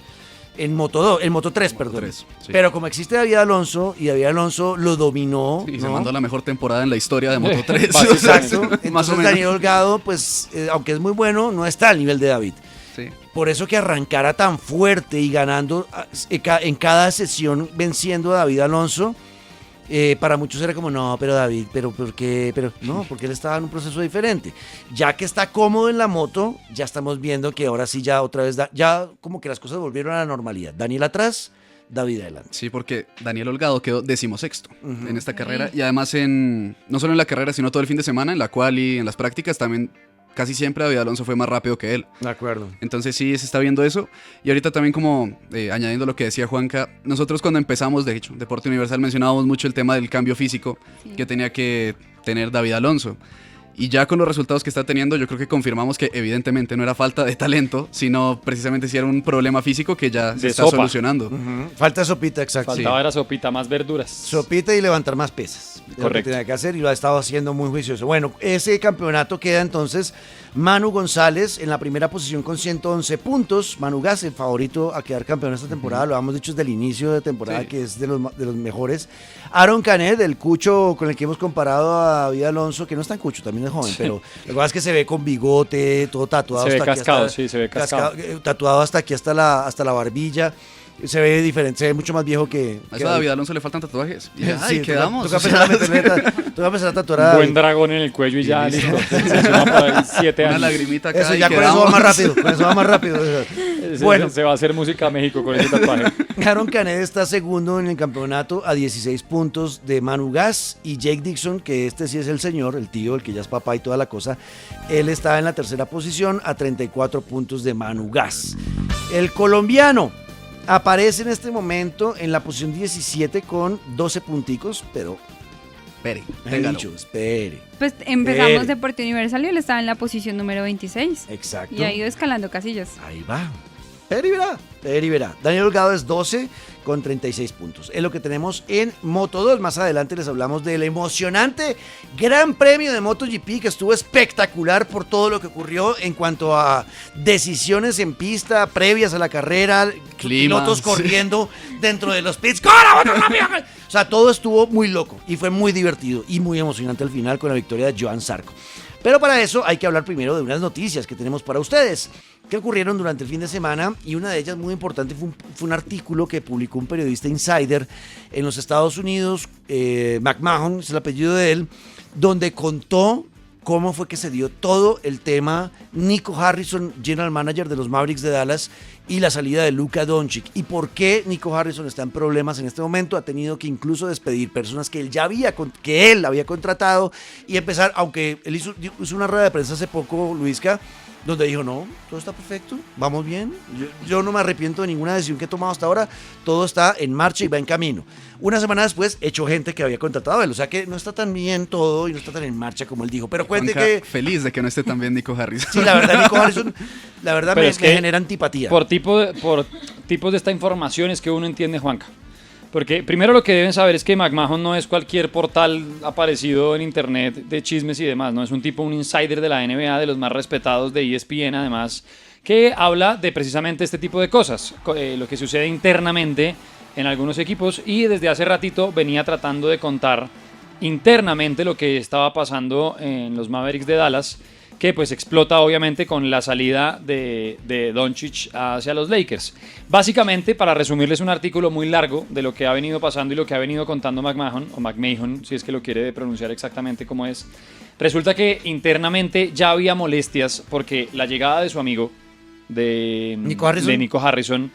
En Moto 3, perdón. 3, sí. Pero como existe David Alonso y David Alonso lo dominó, Y ¿no? se mandó la mejor temporada en la historia de Moto 3. Exacto. Más o Entonces menos. Daniel Holgado, pues, aunque es muy bueno, no está al nivel de David. Sí. Por eso que arrancara tan fuerte y ganando en cada sesión, venciendo a David Alonso, para muchos era como, no, pero David, pero ¿por qué? Pero no, porque él estaba en un proceso diferente. Ya que está cómodo en la moto, ya estamos viendo que ahora sí ya otra vez, ya como que las cosas volvieron a la normalidad. Daniel atrás, David adelante. Sí, porque Daniel Holgado quedó 16º en esta carrera y además no solo en la carrera, sino todo el fin de semana, en la quali y en las prácticas también. Casi siempre David Alonso fue más rápido que él. De acuerdo. Entonces sí se está viendo eso. Y ahorita también como añadiendo lo que decía Juanca, nosotros cuando empezamos, de hecho, Deporte Universal mencionábamos mucho el tema del cambio físico que tenía que tener David Alonso. Y ya con los resultados que está teniendo, yo creo que confirmamos que evidentemente no era falta de talento, sino precisamente si era un problema físico que ya se está solucionando. Falta sopita, exacto. Faltaba la sopita, más verduras. Sopita y levantar más pesas. Es lo que Correcto. tenía que hacer y lo ha estado haciendo muy juicioso. Bueno, ese campeonato queda entonces Manu González en la primera posición con 111 puntos. Manu Gas, el favorito a quedar campeón esta temporada, lo hemos dicho desde el inicio de temporada, que es de los mejores. Aaron Canet, el cucho con el que hemos comparado a David Alonso, que no es tan cucho, también es joven, pero lo que pasa es que se ve con bigote, todo tatuado. Se ve hasta aquí, cascado, hasta- sí, se ve cascado. Tatuado hasta aquí, hasta la barbilla. Se ve diferente, se ve mucho más viejo que A eso a David Alonso le faltan tatuajes. Y ya, Sí, ahí quedamos. Toca empezar a meterle toca empezar a tatuar a Un buen David. dragón en el cuello y ya, Y listo. listo. Se suma por ahí 7 Una años. lagrimita acá Eso y ya con eso quedamos. va más rápido, con eso va más rápido. Bueno. Se va a hacer música México con ese tatuaje. Aaron Canet está segundo en el campeonato a 16 puntos de Manu Gas y Jake Dixon, que este sí es el señor, el tío, el que ya es papá y toda la cosa, él está en la tercera posición a 34 puntos de Manu Gas. El colombiano aparece en este momento en la posición 17 con 12 punticos, pero Espere, he téngalo. dicho, espere. Pues empezamos Él. Deporte Universal y él estaba en la posición número 26. Exacto. Y ha ido escalando casillas. Ahí va. Peri verá. Daniel Holgado es 12 con 36 puntos. Es lo que tenemos en Moto2. Más adelante les hablamos del emocionante Gran Premio de MotoGP, que estuvo espectacular por todo lo que ocurrió en cuanto a decisiones en pista previas a la carrera, Clima, pilotos corriendo dentro de los pits. ¡Corra, bueno, rápido! O sea, todo estuvo muy loco y fue muy divertido y muy emocionante al final con la victoria de Joan Zarco. Pero para eso hay que hablar primero de unas noticias que tenemos para ustedes, que ocurrieron durante el fin de semana, y una de ellas muy importante fue un artículo que publicó un periodista insider en los Estados Unidos, McMahon, es el apellido de él, donde contó cómo fue que se dio todo el tema Nico Harrison, general manager de los Mavericks de Dallas, y la salida de Luka Doncic, y por qué Nico Harrison está en problemas en este momento. Ha tenido que incluso despedir personas que él había contratado y empezar, aunque él hizo una rueda de prensa hace poco, Luisca, donde dijo, no, todo está perfecto, vamos bien, yo no me arrepiento de ninguna decisión que he tomado hasta ahora, todo está en marcha y va en camino. Una semana después echó gente que había contratado a él, o sea que no está tan bien todo y no está tan en marcha como él dijo, pero cuente que... Feliz de que no esté tan bien Nico Harrison. Sí, la verdad, Nico Harrison, la verdad me genera antipatía. Por tipos de esta información es que uno entiende, Juanca. Porque primero lo que deben saber es que McMahon no es cualquier portal aparecido en internet de chismes y demás, no es un insider de la NBA, de los más respetados de ESPN además, que habla de precisamente este tipo de cosas, lo que sucede internamente en algunos equipos, y desde hace ratito venía tratando de contar internamente lo que estaba pasando en los Mavericks de Dallas, que pues explota obviamente con la salida de Doncic hacia los Lakers. Básicamente, para resumirles un artículo muy largo de lo que ha venido pasando y lo que ha venido contando McMahon, o McMahon, si es que lo quiere pronunciar exactamente como es, resulta que internamente ya había molestias porque la llegada de su amigo, de Nico Harrison,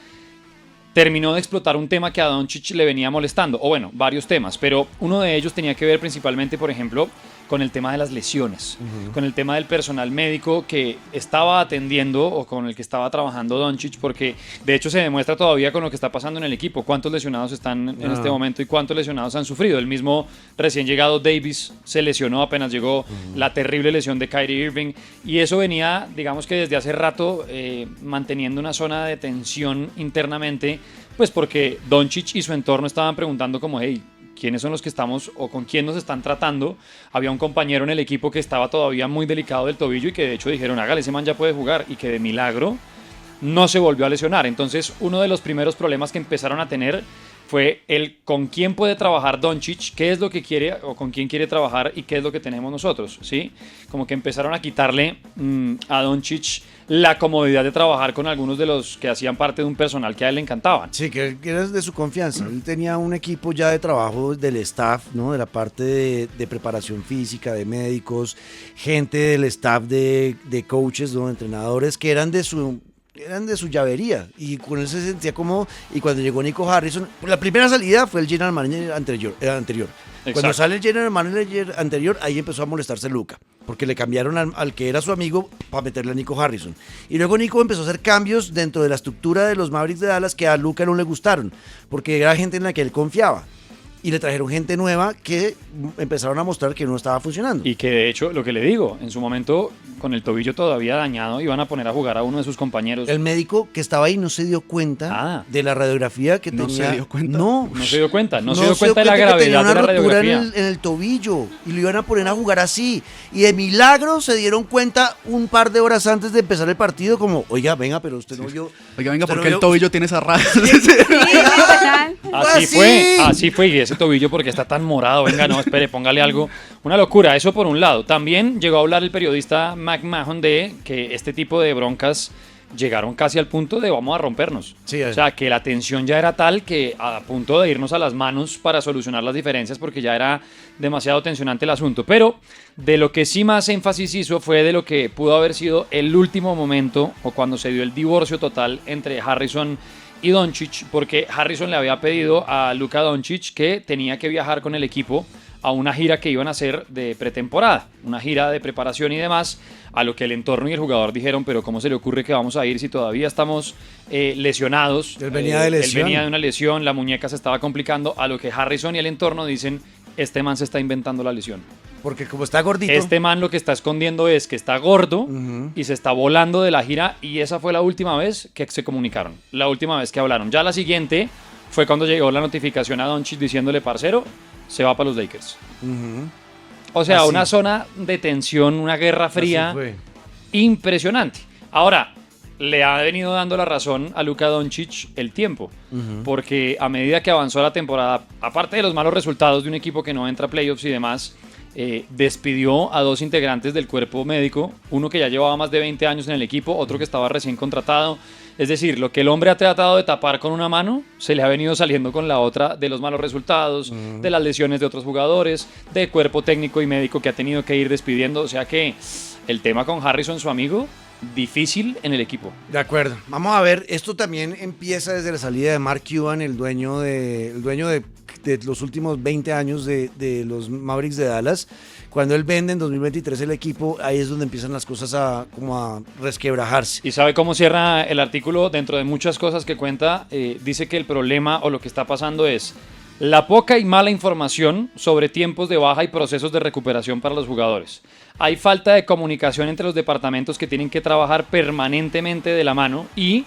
terminó de explotar un tema que a Doncic le venía molestando, o bueno, varios temas, pero uno de ellos tenía que ver principalmente, por ejemplo, con el tema de las lesiones, con el tema del personal médico que estaba atendiendo o con el que estaba trabajando Doncic, porque de hecho se demuestra todavía con lo que está pasando en el equipo, cuántos lesionados están en este momento y cuántos lesionados han sufrido. El mismo recién llegado Davis se lesionó apenas llegó, la terrible lesión de Kyrie Irving, y eso venía, digamos que desde hace rato, manteniendo una zona de tensión internamente, pues porque Doncic y su entorno estaban preguntando como, hey, ¿quiénes son los que estamos o con quién nos están tratando? Había un compañero en el equipo que estaba todavía muy delicado del tobillo y que de hecho dijeron, hágale, ese man ya puede jugar, y que de milagro no se volvió a lesionar. Entonces, uno de los primeros problemas que empezaron a tener fue el con quién puede trabajar Doncic, qué es lo que quiere o con quién quiere trabajar y qué es lo que tenemos nosotros, ¿sí? Como que empezaron a quitarle a Doncic la comodidad de trabajar con algunos de los que hacían parte de un personal que a él le encantaban. Sí, que era de su confianza. Él tenía un equipo ya de trabajo del staff, ¿no? De la parte de preparación física, de médicos, gente del staff de coaches, ¿no? Entrenadores que eran de su llavería, y con él se sentía como. Y cuando llegó Nico Harrison, la primera salida fue el general manager anterior. Cuando sale el general manager anterior, ahí empezó a molestarse Luka, porque le cambiaron al que era su amigo para meterle a Nico Harrison. Y luego Nico empezó a hacer cambios dentro de la estructura de los Mavericks de Dallas que a Luka no le gustaron, porque era gente en la que él confiaba. Y le trajeron gente nueva que empezaron a mostrar que no estaba funcionando. Y que de hecho, lo que le digo, en su momento, con el tobillo todavía dañado, iban a poner a jugar a uno de sus compañeros. El médico que estaba ahí no se dio cuenta de la radiografía que tenía. ¿No se dio cuenta? No se dio cuenta de la gravedad de la radiografía. En el tobillo, y lo iban a poner a jugar así. Y de milagro se dieron cuenta un par de horas antes de empezar el partido, como, oiga, venga, pero usted no vio. Oiga, venga, ¿por qué el tobillo tiene esa raya? Así fue, y ese tobillo porque está tan morado, venga, no, espere, póngale algo. Una locura, eso por un lado. También llegó a hablar el periodista McMahon de que este tipo de broncas llegaron casi al punto de vamos a rompernos. Sí, o sea, que la tensión ya era tal que a punto de irnos a las manos para solucionar las diferencias, porque ya era demasiado tensionante el asunto. Pero de lo que sí más énfasis hizo fue de lo que pudo haber sido el último momento, o cuando se dio el divorcio total entre Harrison y Doncic, porque Harrison le había pedido a Luka Doncic que tenía que viajar con el equipo a una gira que iban a hacer de pretemporada, una gira de preparación y demás, a lo que el entorno y el jugador dijeron, pero ¿cómo se le ocurre que vamos a ir si todavía estamos lesionados? Él venía de lesión. Él venía de una lesión, la muñeca se estaba complicando, a lo que Harrison y el entorno dicen, este man se está inventando la lesión. Porque como está gordito. Este man lo que está escondiendo es que está gordo Ujú. y se está volando de la gira y esa fue la última vez que se comunicaron, la última vez que hablaron. Ya la siguiente fue cuando llegó la notificación a Doncic diciéndole, parcero, se va para los Lakers. Ujú. O sea, Así. una zona de tensión, una guerra fría Así fue. impresionante. Ahora, le ha venido dando la razón a Luka Doncic el tiempo, porque a medida que avanzó la temporada, aparte de los malos resultados de un equipo que no entra a playoffs y demás, despidió a 2 integrantes del cuerpo médico, uno que ya llevaba más de 20 años en el equipo, otro que estaba recién contratado. Es decir, lo que el hombre ha tratado de tapar con una mano, se le ha venido saliendo con la otra, de los malos resultados, de las lesiones de otros jugadores, de cuerpo técnico y médico que ha tenido que ir despidiendo. O sea que el tema con Harrison, su amigo, difícil en el equipo. De acuerdo. Vamos a ver, esto también empieza desde la salida de Mark Cuban, el dueño de los últimos 20 años de los Mavericks de Dallas. Cuando él vende en 2023 el equipo, ahí es donde empiezan las cosas a resquebrajarse. ¿Y sabe cómo cierra el artículo? Dentro de muchas cosas que cuenta, dice que el problema o lo que está pasando es la poca y mala información sobre tiempos de baja y procesos de recuperación para los jugadores. Hay falta de comunicación entre los departamentos que tienen que trabajar permanentemente de la mano y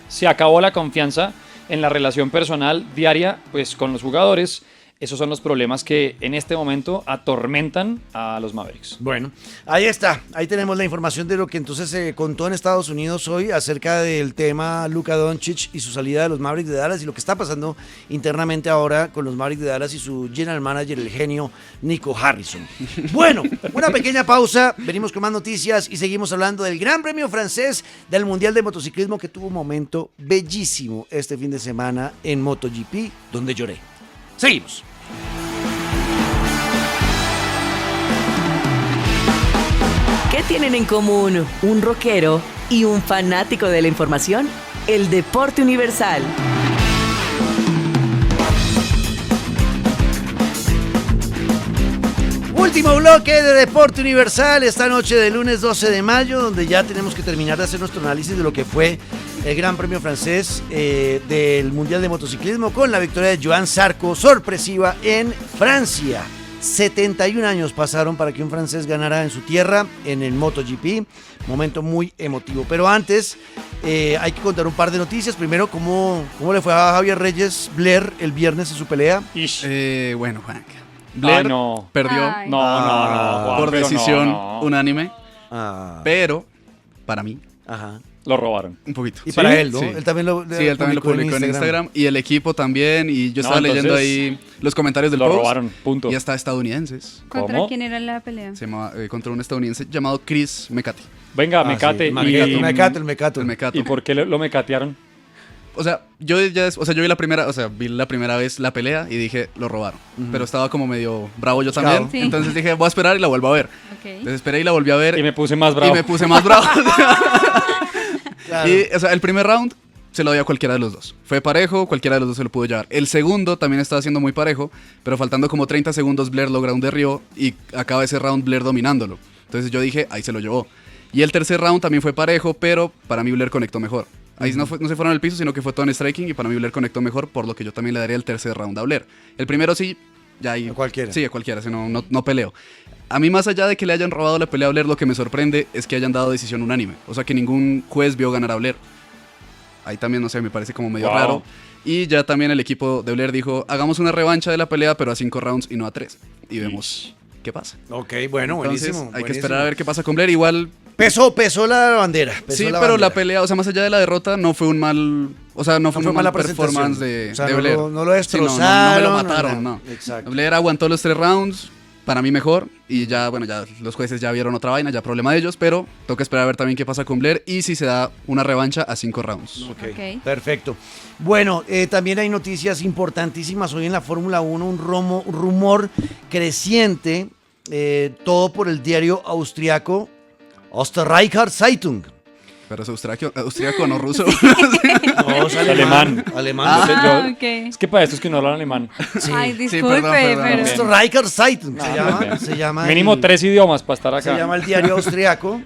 se acabó la confianza en la relación personal diaria pues, con los jugadores. Esos son los problemas que en este momento atormentan a los Mavericks. Bueno, ahí está. Ahí tenemos la información de lo que entonces se contó en Estados Unidos hoy acerca del tema Luka Doncic y su salida de los Mavericks de Dallas y lo que está pasando internamente ahora con los Mavericks de Dallas y su general manager, el genio Nico Harrison. Bueno, una pequeña pausa. Venimos con más noticias y seguimos hablando del Gran Premio francés del Mundial de Motociclismo que tuvo un momento bellísimo este fin de semana en MotoGP, donde lloré. Seguimos. ¿Qué tienen en común un rockero y un fanático de la información? El deporte universal. Último bloque de Deporte Universal esta noche de lunes 12 de mayo, donde ya tenemos que terminar de hacer nuestro análisis de lo que fue el Gran Premio francés del Mundial de Motociclismo con la victoria de Joan Zarco, sorpresiva en Francia. 71 años pasaron para que un francés ganara en su tierra en el MotoGP, momento muy emotivo. Pero antes hay que contar un par de noticias. Primero, ¿cómo le fue a Javier Reyes Blair el viernes en su pelea? Bueno, Juan, Blair no. perdió Ay. No, Juan, por pero decisión no. unánime, Ah, pero para mí, ajá. Lo robaron. un poquito. Y para él, ¿no? Sí. Él también lo Él también lo publicó en Instagram y el equipo también, y yo No, estaba leyendo entonces, ahí los comentarios del Lo post robaron, punto. y hasta estadounidenses. ¿Contra ¿Cómo? quién era la pelea? Se llama contra un estadounidense llamado Chris Mecati. Venga, Ah, Mecate. sí. y, El Mecato. El Mecato. ¿Y por qué lo mecatearon? O sea, yo vi la primera vez la pelea y dije, lo robaron. Pero estaba como medio bravo yo Claro. también. Sí. Entonces dije, voy a esperar y la vuelvo a ver. Ok. Entonces esperé y la volví a ver Y me puse más bravo. y me puse más bravo. Claro. Y, o sea, el primer round se lo dio a cualquiera de los dos. Fue parejo, cualquiera de los dos se lo pudo llevar. El segundo también estaba siendo muy parejo, pero faltando como 30 segundos Blair logra un derribo y acaba ese round Blair dominándolo. Entonces yo dije, ahí se lo llevó. Y el tercer round también fue parejo, pero para mí Blair conectó mejor. Ahí no se fueron al piso, sino que fue todo en striking y para mí Blair conectó mejor, por lo que yo también le daría el tercer round a Blair. El primero sí, ya ahí... A cualquiera. Sí, a cualquiera, si no peleo. A mí, más allá de que le hayan robado la pelea a Blair, lo que me sorprende es que hayan dado decisión unánime. O sea, que ningún juez vio ganar a Blair. Ahí también, no sé, me parece como medio Wow. raro. Y ya también el equipo de Blair dijo, hagamos una revancha de la pelea, pero a 5 rounds y no a 3. Y vemos qué pasa. Ok, bueno, Entonces, buenísimo. hay que esperar a ver qué pasa con Blair. Igual, Pesó la bandera. sí, pero la pelea, o sea, más allá de la derrota, no fue un mal... O sea, no fue una mala presentación. performance de, O sea, de no Blair. no lo Sí, no destrozaron. me lo mataron, nada. no. Exacto. Blair aguantó los 3 rounds, para mí mejor, y ya, bueno, ya los jueces ya vieron otra vaina, ya problema de ellos, pero toca esperar a ver también qué pasa con Blair y si se da una revancha a 5 rounds. Ok. Perfecto. Bueno, también hay noticias importantísimas hoy en la Fórmula 1, un rumor creciente, todo por el diario austriaco Österreicher Zeitung. Pero es austriaco, no ruso. No, es Alemán. Alemán. Ah, ok. Es que para estos que no hablan alemán. Sí. Ay, Sí, disculpe, perdón. pero... Österreicher Zeitung Ah, se llama Mínimo el- 3 idiomas para estar Se acá. llama el diario austriaco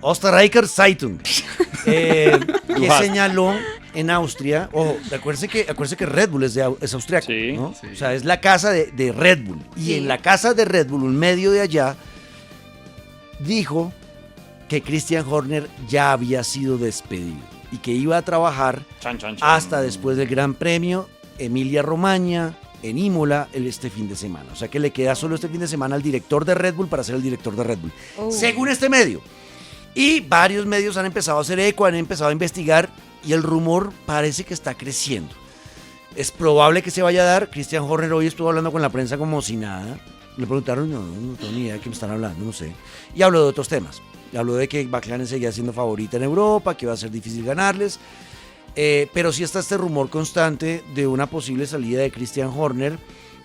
Österreicher Zeitung, que Dujas. señaló en Austria. Ojo, acuérdense que Red Bull es austriaco, Sí, ¿no? sí. O sea, es la casa de Red Bull. Y Sí. en la casa de Red Bull, un medio de allá, dijo que Christian Horner ya había sido despedido y que iba a trabajar Chan, chan, chan. hasta después del Gran Premio Emilia-Romagna en Imola este fin de semana. O sea que le queda solo este fin de semana al director de Red Bull para ser el director de Red Bull. Oh. Según este medio. Y varios medios han empezado a hacer eco, han empezado a investigar y el rumor parece que está creciendo. Es probable que se vaya a dar. Christian Horner hoy estuvo hablando con la prensa como si nada. Le preguntaron, no tengo ni idea de qué me están hablando, no sé. Y habló de otros temas. Habló de que McLaren seguía siendo favorita en Europa, que iba a ser difícil ganarles. Pero sí está este rumor constante de una posible salida de Christian Horner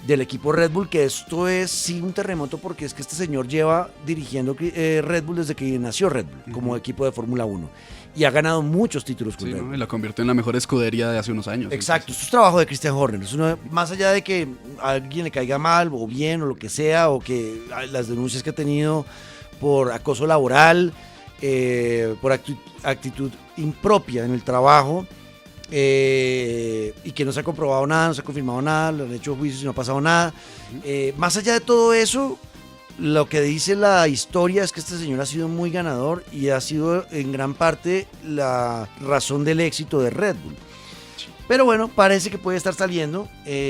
del equipo Red Bull, que esto es sí un terremoto porque es que este señor lleva dirigiendo Red Bull desde que nació Red Bull como equipo de Fórmula 1 y ha ganado muchos títulos con Sí, Red ¿no? Bull. Y la convirtió en la mejor escudería de hace unos años. Exacto, esto es trabajo de Christian Horner. Es más allá de que a alguien le caiga mal o bien o lo que sea, o que las denuncias que ha tenido por acoso laboral, por actitud impropia en el trabajo, y que no se ha comprobado nada, no se ha confirmado nada, le han hecho juicios y no ha pasado nada. Más allá de todo eso, lo que dice la historia es que este señor ha sido muy ganador y ha sido en gran parte la razón del éxito de Red Bull. Pero bueno, parece que puede estar saliendo.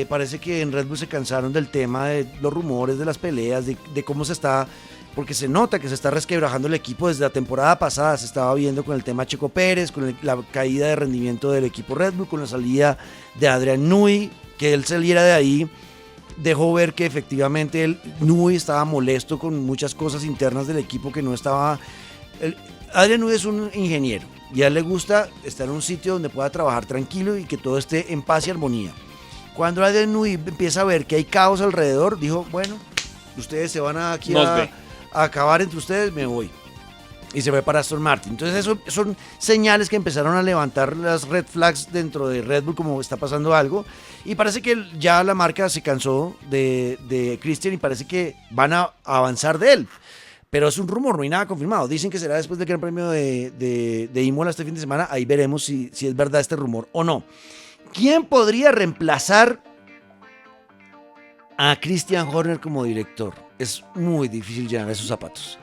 Parece que en Red Bull se cansaron del tema de los rumores, de las peleas, de cómo se está, porque se nota que se está resquebrajando el equipo. Desde la temporada pasada se estaba viendo con el tema Checo Pérez, con la caída de rendimiento del equipo Red Bull, con la salida de Adrian Newey, que él saliera de ahí dejó ver que efectivamente Newey estaba molesto con muchas cosas internas del equipo que no estaba. Adrian Newey es un ingeniero y a él le gusta estar en un sitio donde pueda trabajar tranquilo y que todo esté en paz y armonía. Cuando Adrian Newey empieza a ver que hay caos alrededor, dijo, bueno, ustedes se van a acabar entre ustedes, me voy. Y se fue para Aston Martin. Entonces eso son señales que empezaron a levantar las red flags dentro de Red Bull, como está pasando algo. Y parece que ya la marca se cansó de Christian y parece que van a avanzar de él. Pero es un rumor, no hay nada confirmado. Dicen que será después del Gran Premio de Imola este fin de semana. Ahí veremos si es verdad este rumor o no. ¿Quién podría reemplazar a Christian Horner como director? Es muy difícil llenar esos zapatos.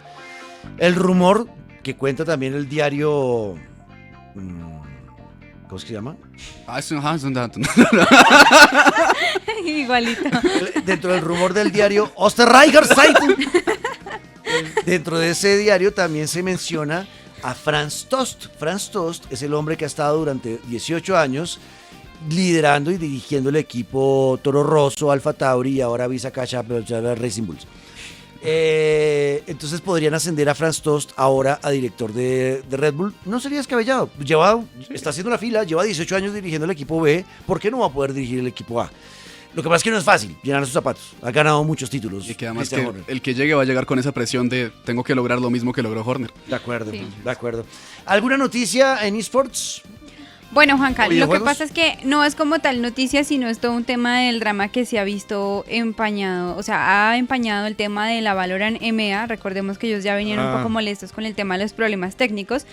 El rumor que cuenta también el diario... ¿Cómo es que se llama? Igualito. Dentro del rumor del diario Österreicher Zeitung, dentro de ese diario también se menciona a Franz Tost. Franz Tost es el hombre que ha estado durante 18 años liderando y dirigiendo el equipo Toro Rosso, Alfa Tauri y ahora Visa Cacha Racing Bulls. Entonces podrían ascender a Franz Tost ahora a director de Red Bull. No sería descabellado. Está haciendo la fila, lleva 18 años dirigiendo el equipo B. ¿Por qué no va a poder dirigir el equipo A? Lo que pasa es que no es fácil llenar sus zapatos. Ha ganado muchos títulos. Y que además Christian que Horner. el que llegue va a llegar con esa presión de tengo que lograr lo mismo que logró Horner. De acuerdo, Sí. de acuerdo. ¿Alguna noticia en esports? Bueno, Juanca, lo que ¿Videojuegos? pasa es que no es como tal noticia, sino es todo un tema del drama que se ha visto empañado, o sea, ha empañado el tema de la Valorant EMEA. Recordemos que ellos ya venían un poco molestos con el tema de los problemas técnicos,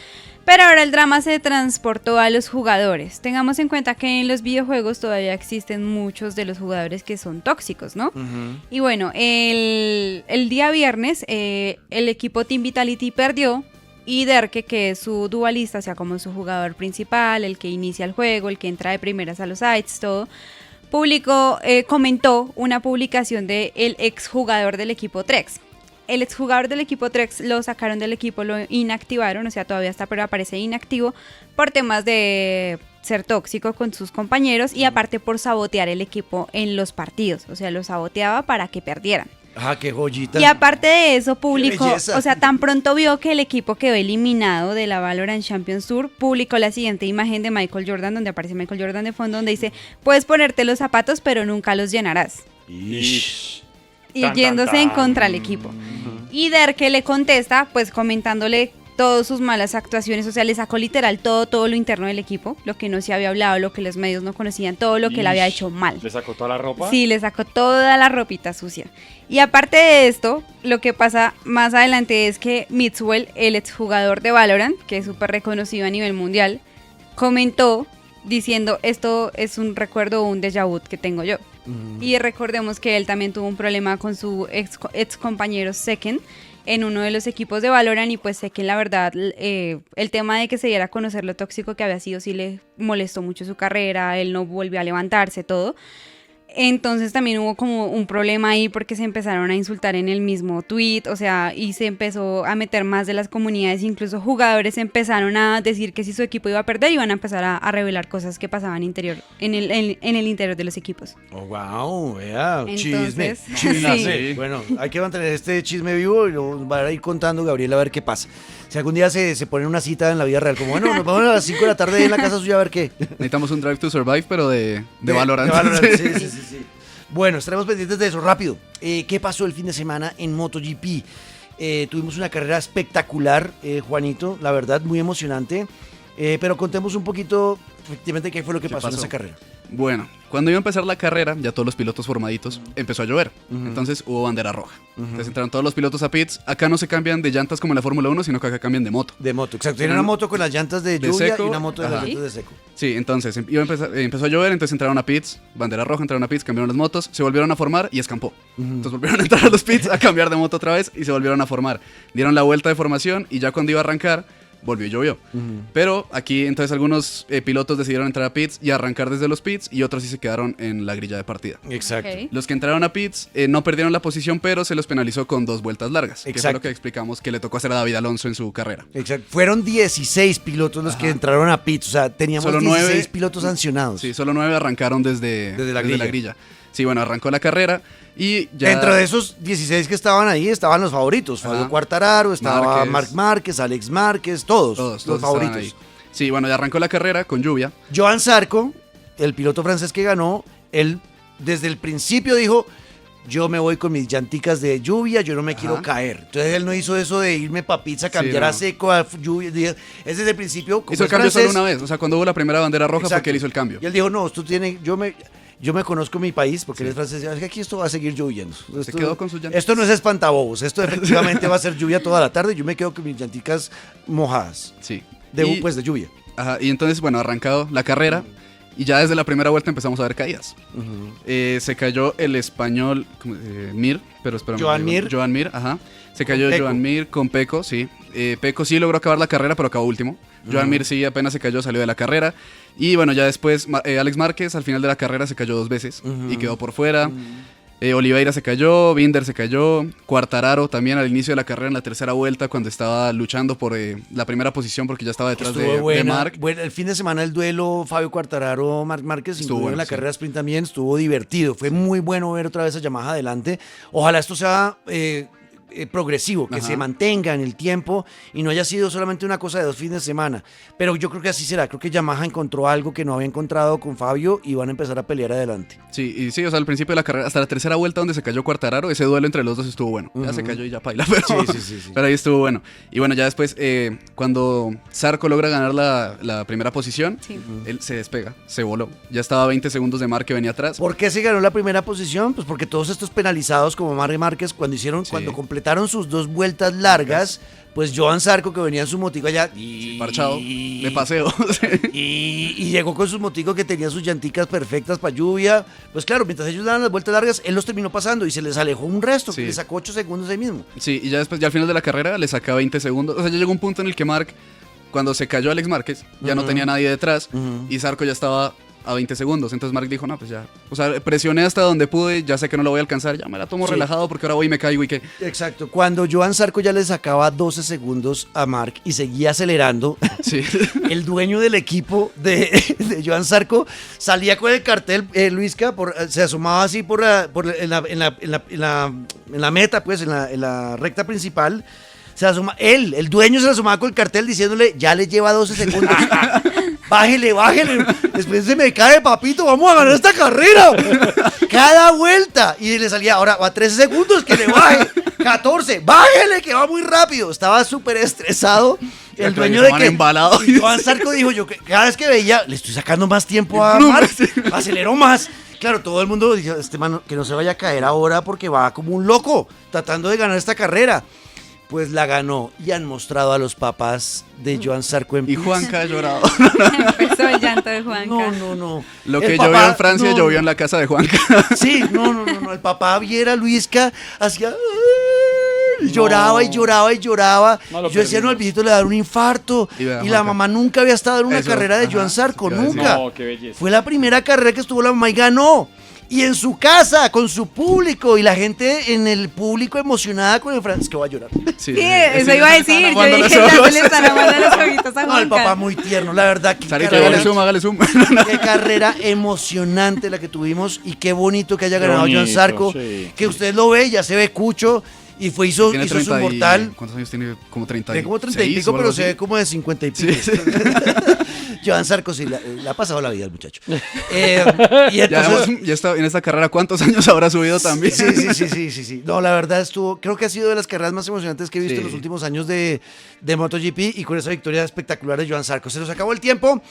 pero ahora el drama se transportó a los jugadores. Tengamos en cuenta que en los videojuegos todavía existen muchos de los jugadores que son tóxicos, ¿no? Y bueno, el día viernes el equipo Team Vitality perdió. Y Derke, que es su dualista, o sea, como su jugador principal, el que inicia el juego, el que entra de primeras a los sites, todo, comentó una publicación del exjugador del equipo Trex. El exjugador del equipo Trex lo sacaron del equipo, lo inactivaron, o sea, todavía está, pero aparece inactivo por temas de ser tóxico con sus compañeros y aparte por sabotear el equipo en los partidos, o sea, lo saboteaba para que perdieran. Ajá, qué joyita. Y aparte de eso, publicó, belleza. o sea, tan pronto vio que el equipo quedó eliminado de la Valorant Champions Tour, publicó la siguiente imagen de Michael Jordan, donde aparece Michael Jordan de fondo, donde dice, puedes ponerte los zapatos, pero nunca los llenarás. Ish. Y Tan, yéndose tan, en tan. contra del equipo. Y Derke le contesta, pues comentándole todas sus malas actuaciones, o sea, le sacó literal todo lo interno del equipo, lo que no se había hablado, lo que los medios no conocían, todo lo que él había hecho mal. ¿Le sacó toda la ropa? Sí, le sacó toda la ropita sucia. Y aparte de esto, lo que pasa más adelante es que Mixwell, el exjugador de Valorant, que es súper reconocido a nivel mundial, comentó diciendo esto es un recuerdo o un déjà vu que tengo yo. Y recordemos que él también tuvo un problema con su ex compañero Seken en uno de los equipos de Valorant, y pues Seken, la verdad, el tema de que se diera a conocer lo tóxico que había sido sí le molestó mucho su carrera, él no volvió a levantarse, todo. Entonces también hubo como un problema ahí porque se empezaron a insultar en el mismo tweet, o sea, y se empezó a meter más de las comunidades, incluso jugadores empezaron a decir que si su equipo iba a perder iban a empezar a revelar cosas que pasaban en el interior de los equipos. Oh, wow, vea, Entonces, chisme. Bueno, hay que mantener este chisme vivo y lo va a ir contando Gabriel a ver qué pasa. Si algún día se pone una cita en la vida real, como bueno, nos vamos a las 5 de la tarde en la casa suya a ver qué. Necesitamos un Drive to Survive, pero de Valorant. De Valorant, sí. Bueno, estaremos pendientes de eso. Rápido, ¿qué pasó el fin de semana en MotoGP? Tuvimos una carrera espectacular, Juanito, la verdad, muy emocionante. Pero contemos un poquito, efectivamente, qué fue lo que pasó en esa carrera. Bueno, cuando iba a empezar la carrera, ya todos los pilotos formaditos, empezó a llover. Entonces hubo bandera roja. Entonces entraron todos los pilotos a pits. Acá no se cambian de llantas como en la Fórmula 1, sino que acá cambian de moto. De moto, exacto. Tiene una moto con las llantas de lluvia y una moto de las llantas de seco. Sí, entonces empezó a llover, entonces entraron a pits, bandera roja, entraron a pits, cambiaron las motos, se volvieron a formar y escampó. Entonces volvieron a entrar a los pits, a cambiar de moto otra vez y se volvieron a formar. Dieron la vuelta de formación y ya cuando iba a arrancar, volvió y llovió. Pero aquí entonces algunos pilotos decidieron entrar a pits y arrancar desde los pits, y otros sí se quedaron en la grilla de partida. Exacto. Okay. Los que entraron a pits no perdieron la posición, pero se los penalizó con 2 vueltas largas. Que fue lo que explicamos que le tocó hacer a David Alonso en su carrera. Exacto. Fueron 16 pilotos los que entraron a pits. O sea, teníamos Solo 16 9 pilotos sancionados. Sí, solo 9 arrancaron desde la grilla. Sí, bueno, arrancó la carrera y ya... Dentro de esos 16 que estaban ahí estaban los favoritos. Fabio Quartararo, estaba Marc Márquez, Alex Márquez, todos los favoritos. Sí, bueno, ya arrancó la carrera con lluvia. Joan Zarco, el piloto francés que ganó, él desde el principio dijo: yo me voy con mis llanticas de lluvia, yo no me quiero caer. Entonces él no hizo eso de irme pa' pizza, cambiar a seco, a lluvia. Es desde el principio. Hizo el cambio solo una vez, o sea, cuando hubo la primera bandera roja fue que él hizo el cambio. Y él dijo: no, esto tiene, yo me conozco mi país, porque él es francés, es que aquí esto va a seguir lloviendo. Se quedó con sus llanticas. Esto no es espantabobos, esto efectivamente va a ser lluvia toda la tarde, yo me quedo con mis llanticas mojadas. Sí. Pues de lluvia. Ajá, y entonces, bueno, arrancado la carrera, y ya desde la primera vuelta empezamos a ver caídas. Se cayó el español Mir, pero espérame. Joan Mir, ajá. Se cayó Joan Mir con Pecco, sí. Pecco sí logró acabar la carrera, pero acabó último. Joan Mir sí apenas se cayó, salió de la carrera. Y bueno, ya después Alex Márquez al final de la carrera se cayó 2 veces y quedó por fuera. Oliveira se cayó, Binder se cayó, Quartararo también al inicio de la carrera en la tercera vuelta cuando estaba luchando por la primera posición porque ya estaba detrás de Marc. Bueno, el fin de semana el duelo Fabio Quartararo, Marc Márquez, estuvo bueno, en la carrera sprint también, estuvo divertido. Fue muy bueno ver otra vez a Yamaha adelante. Ojalá esto sea progresivo, que se mantenga en el tiempo y no haya sido solamente una cosa de 2 fines de semana. Pero yo creo que así será. Creo que Yamaha encontró algo que no había encontrado con Fabio y van a empezar a pelear adelante. Sí, y sí, o sea, al principio de la carrera, hasta la tercera vuelta donde se cayó Quartararo, ese duelo entre los dos estuvo bueno. Ya se cayó y ya paila, pero, sí. Pero ahí estuvo bueno. Y bueno, ya después, cuando Zarco logra ganar la primera posición, él se despega, se voló. Ya estaba a 20 segundos de Marc que venía atrás. ¿Por qué se ganó la primera posición? Pues porque todos estos penalizados como Marc Márquez, cuando completaron sus 2 vueltas largas, pues Joan Zarco, que venía en su motico allá parchado de paseo y llegó con sus moticos que tenía sus llanticas perfectas para lluvia, pues claro, mientras ellos daban las vueltas largas, él los terminó pasando y se les alejó un resto, que le sacó 8 segundos ahí mismo. Sí, y ya después, ya al final de la carrera le saca 20 segundos, o sea, ya llegó un punto en el que Marc, cuando se cayó Alex Márquez, ya no tenía nadie detrás y Zarco ya estaba a 20 segundos. Entonces Marc dijo, no, pues ya. O sea, presioné hasta donde pude, ya sé que no lo voy a alcanzar, ya me la tomo relajado porque ahora voy y me caigo y qué. Exacto. Cuando Joan Zarco ya le sacaba 12 segundos a Marc y seguía acelerando, el dueño del equipo de Joan Zarco salía con el cartel, Luisca, se asomaba así en la meta, pues, en la recta principal. El dueño se asomaba con el cartel diciéndole, ya le lleva 12 segundos. Bájele. Después se me cae, papito, vamos a ganar esta carrera. Cada vuelta. Y le salía, ahora va 13 segundos, que le baje. 14, bájele, que va muy rápido. Estaba súper estresado. El dueño de que embalado. Joan Zarco dijo, yo cada vez que veía, le estoy sacando más tiempo a Marc, aceleró más. Claro, todo el mundo dice, este man que no se vaya a caer ahora porque va como un loco tratando de ganar esta carrera. pues la ganó y han mostrado a los papás de Joan Zarco en Y pizza. Juanca ha llorado. Empezó el llanto de Juanca. No. Lo El que papá- llovió en Francia, no, llovió en la casa de Juanca. Sí, no. El papá viera a Luisca, hacía... Y lloraba y lloraba y lloraba. No lo Yo decía, no, al perdimos. viejito le va a dar un infarto. Y vea, Y la Juanca. mamá nunca había estado en una Eso, carrera de ajá, Joan Zarco, eso te iba a decir. nunca. No, qué belleza. Fue la primera carrera que estuvo la mamá y ganó. Y en su casa, con su público. Y la gente en el público emocionada con el francés. Que voy a llorar. Sí, Sí, eso iba a decir. Yo aguando dije, los ya ojos. se le están aguando los ojitos a No, el Juanca. papá muy tierno, la verdad. Qué Sarita, carrera, hágale zoom. qué carrera emocionante la que tuvimos. Y qué bonito que haya ganado Bonito, Joan Zarco. sí, Que usted lo ve, ya se ve cucho. Y hizo Tiene su 30 y- mortal. ¿Cuántos años tiene? Como 30 Tiene como 30 y pico, pero se ve como de 50 y pico. Sí. Joan Zarco sí, le ha pasado la vida al muchacho. Y Ya, entonces... además, ya está en esta carrera, ¿cuántos años habrá subido también? Sí. No, la verdad creo que ha sido de las carreras más emocionantes que he visto Sí. en los últimos años de MotoGP y con esa victoria espectacular de Joan Zarco. Se nos acabó el tiempo,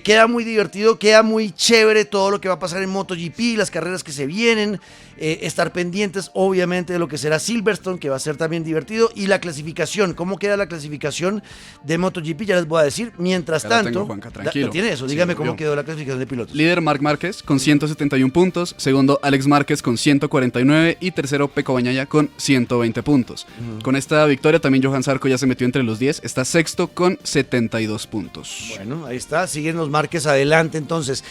queda muy divertido, queda muy chévere todo lo que va a pasar en MotoGP, las carreras que se vienen, estar pendientes obviamente de lo que será Silverstone, que va a ser también divertido, y la clasificación, cómo queda la clasificación de MotoGP, ya les voy a decir. Mientras Ya la tanto, tengo, Juanca, tranquilo. ¿tiene eso? Sí, Dígame cómo obvio. quedó la clasificación de pilotos. Líder Marc Márquez con 171 puntos, segundo Alex Márquez con 149 y tercero Pecco Bagnaia con 120 puntos. Con esta victoria también Johan Zarco ya se metió entre los 10, está sexto con 72 puntos. Bueno, ahí está, siguen los Márquez adelante entonces.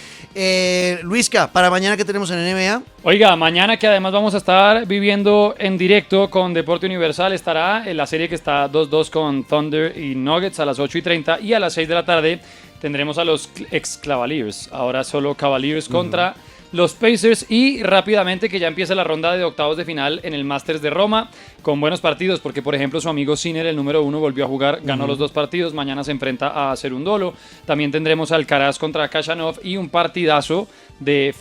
Luisca, para mañana que tenemos en NBA, Oiga, mañana que además vamos a estar viviendo en directo con Deporte Universal, estará en la serie que está 2-2 con Thunder y Nuggets a las 8:30 y a las 6 de la tarde tendremos a los ex Cavaliers, ahora solo Cavaliers contra los Pacers y rápidamente que ya empiece la ronda de octavos de final en el Masters de Roma con buenos partidos porque por ejemplo su amigo Sinner, el número 1, volvió a jugar, ganó los 2 partidos, mañana se enfrenta a Cerundolo, también tendremos al Alcaraz contra Khachanov y un partidazo de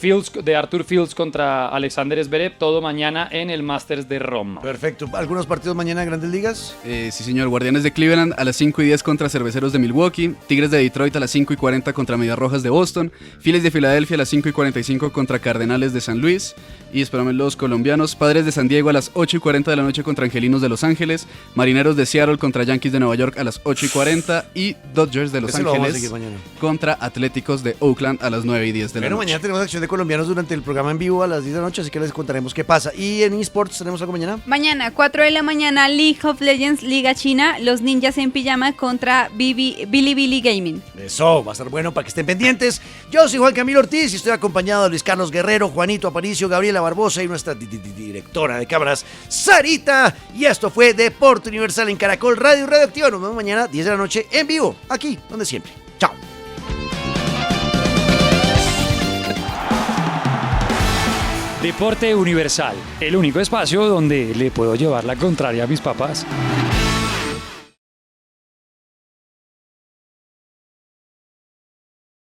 Arthur Fields contra Alexander Zverev, todo mañana en el Masters de Roma. perfecto. ¿Algunos partidos mañana en Grandes Ligas? Sí señor, Guardianes de Cleveland a las 5:10 contra Cerveceros de Milwaukee, Tigres de Detroit a las 5:40 contra Medias Rojas de Boston, Phillies de Filadelfia a las 5:45 contra Cardenales de San Luis y espérame los colombianos, Padres de San Diego a las 8:40 de la noche contra Angelinos de Los Ángeles, Marineros de Seattle contra Yankees de Nueva York a las 8:40 y Dodgers de Los Ese lo vamos a Ángeles seguir mañana. contra Atléticos de Oakland a las 9:10 de la Bueno, noche. mañana tenemos acción de colombianos durante el programa en vivo a las 10 de la noche, así que les contaremos qué pasa. ¿Y en eSports tenemos algo mañana? Mañana, 4 de la mañana, League of Legends, Liga China, los ninjas en pijama contra Bilibili Gaming. Eso, va a estar bueno para que estén pendientes. Yo soy Juan Camilo Ortiz y estoy acompañado de Luis Carlos Guerrero, Juanito Aparicio, Gabriela Barbosa y nuestra directora de cámaras, Sarita. Y esto fue Deporte Universal en Caracol Radio y Radioactiva. Nos vemos mañana 10 de la noche en vivo, aquí, donde siempre. Chao. Deporte Universal, el único espacio donde le puedo llevar la contraria a mis papás.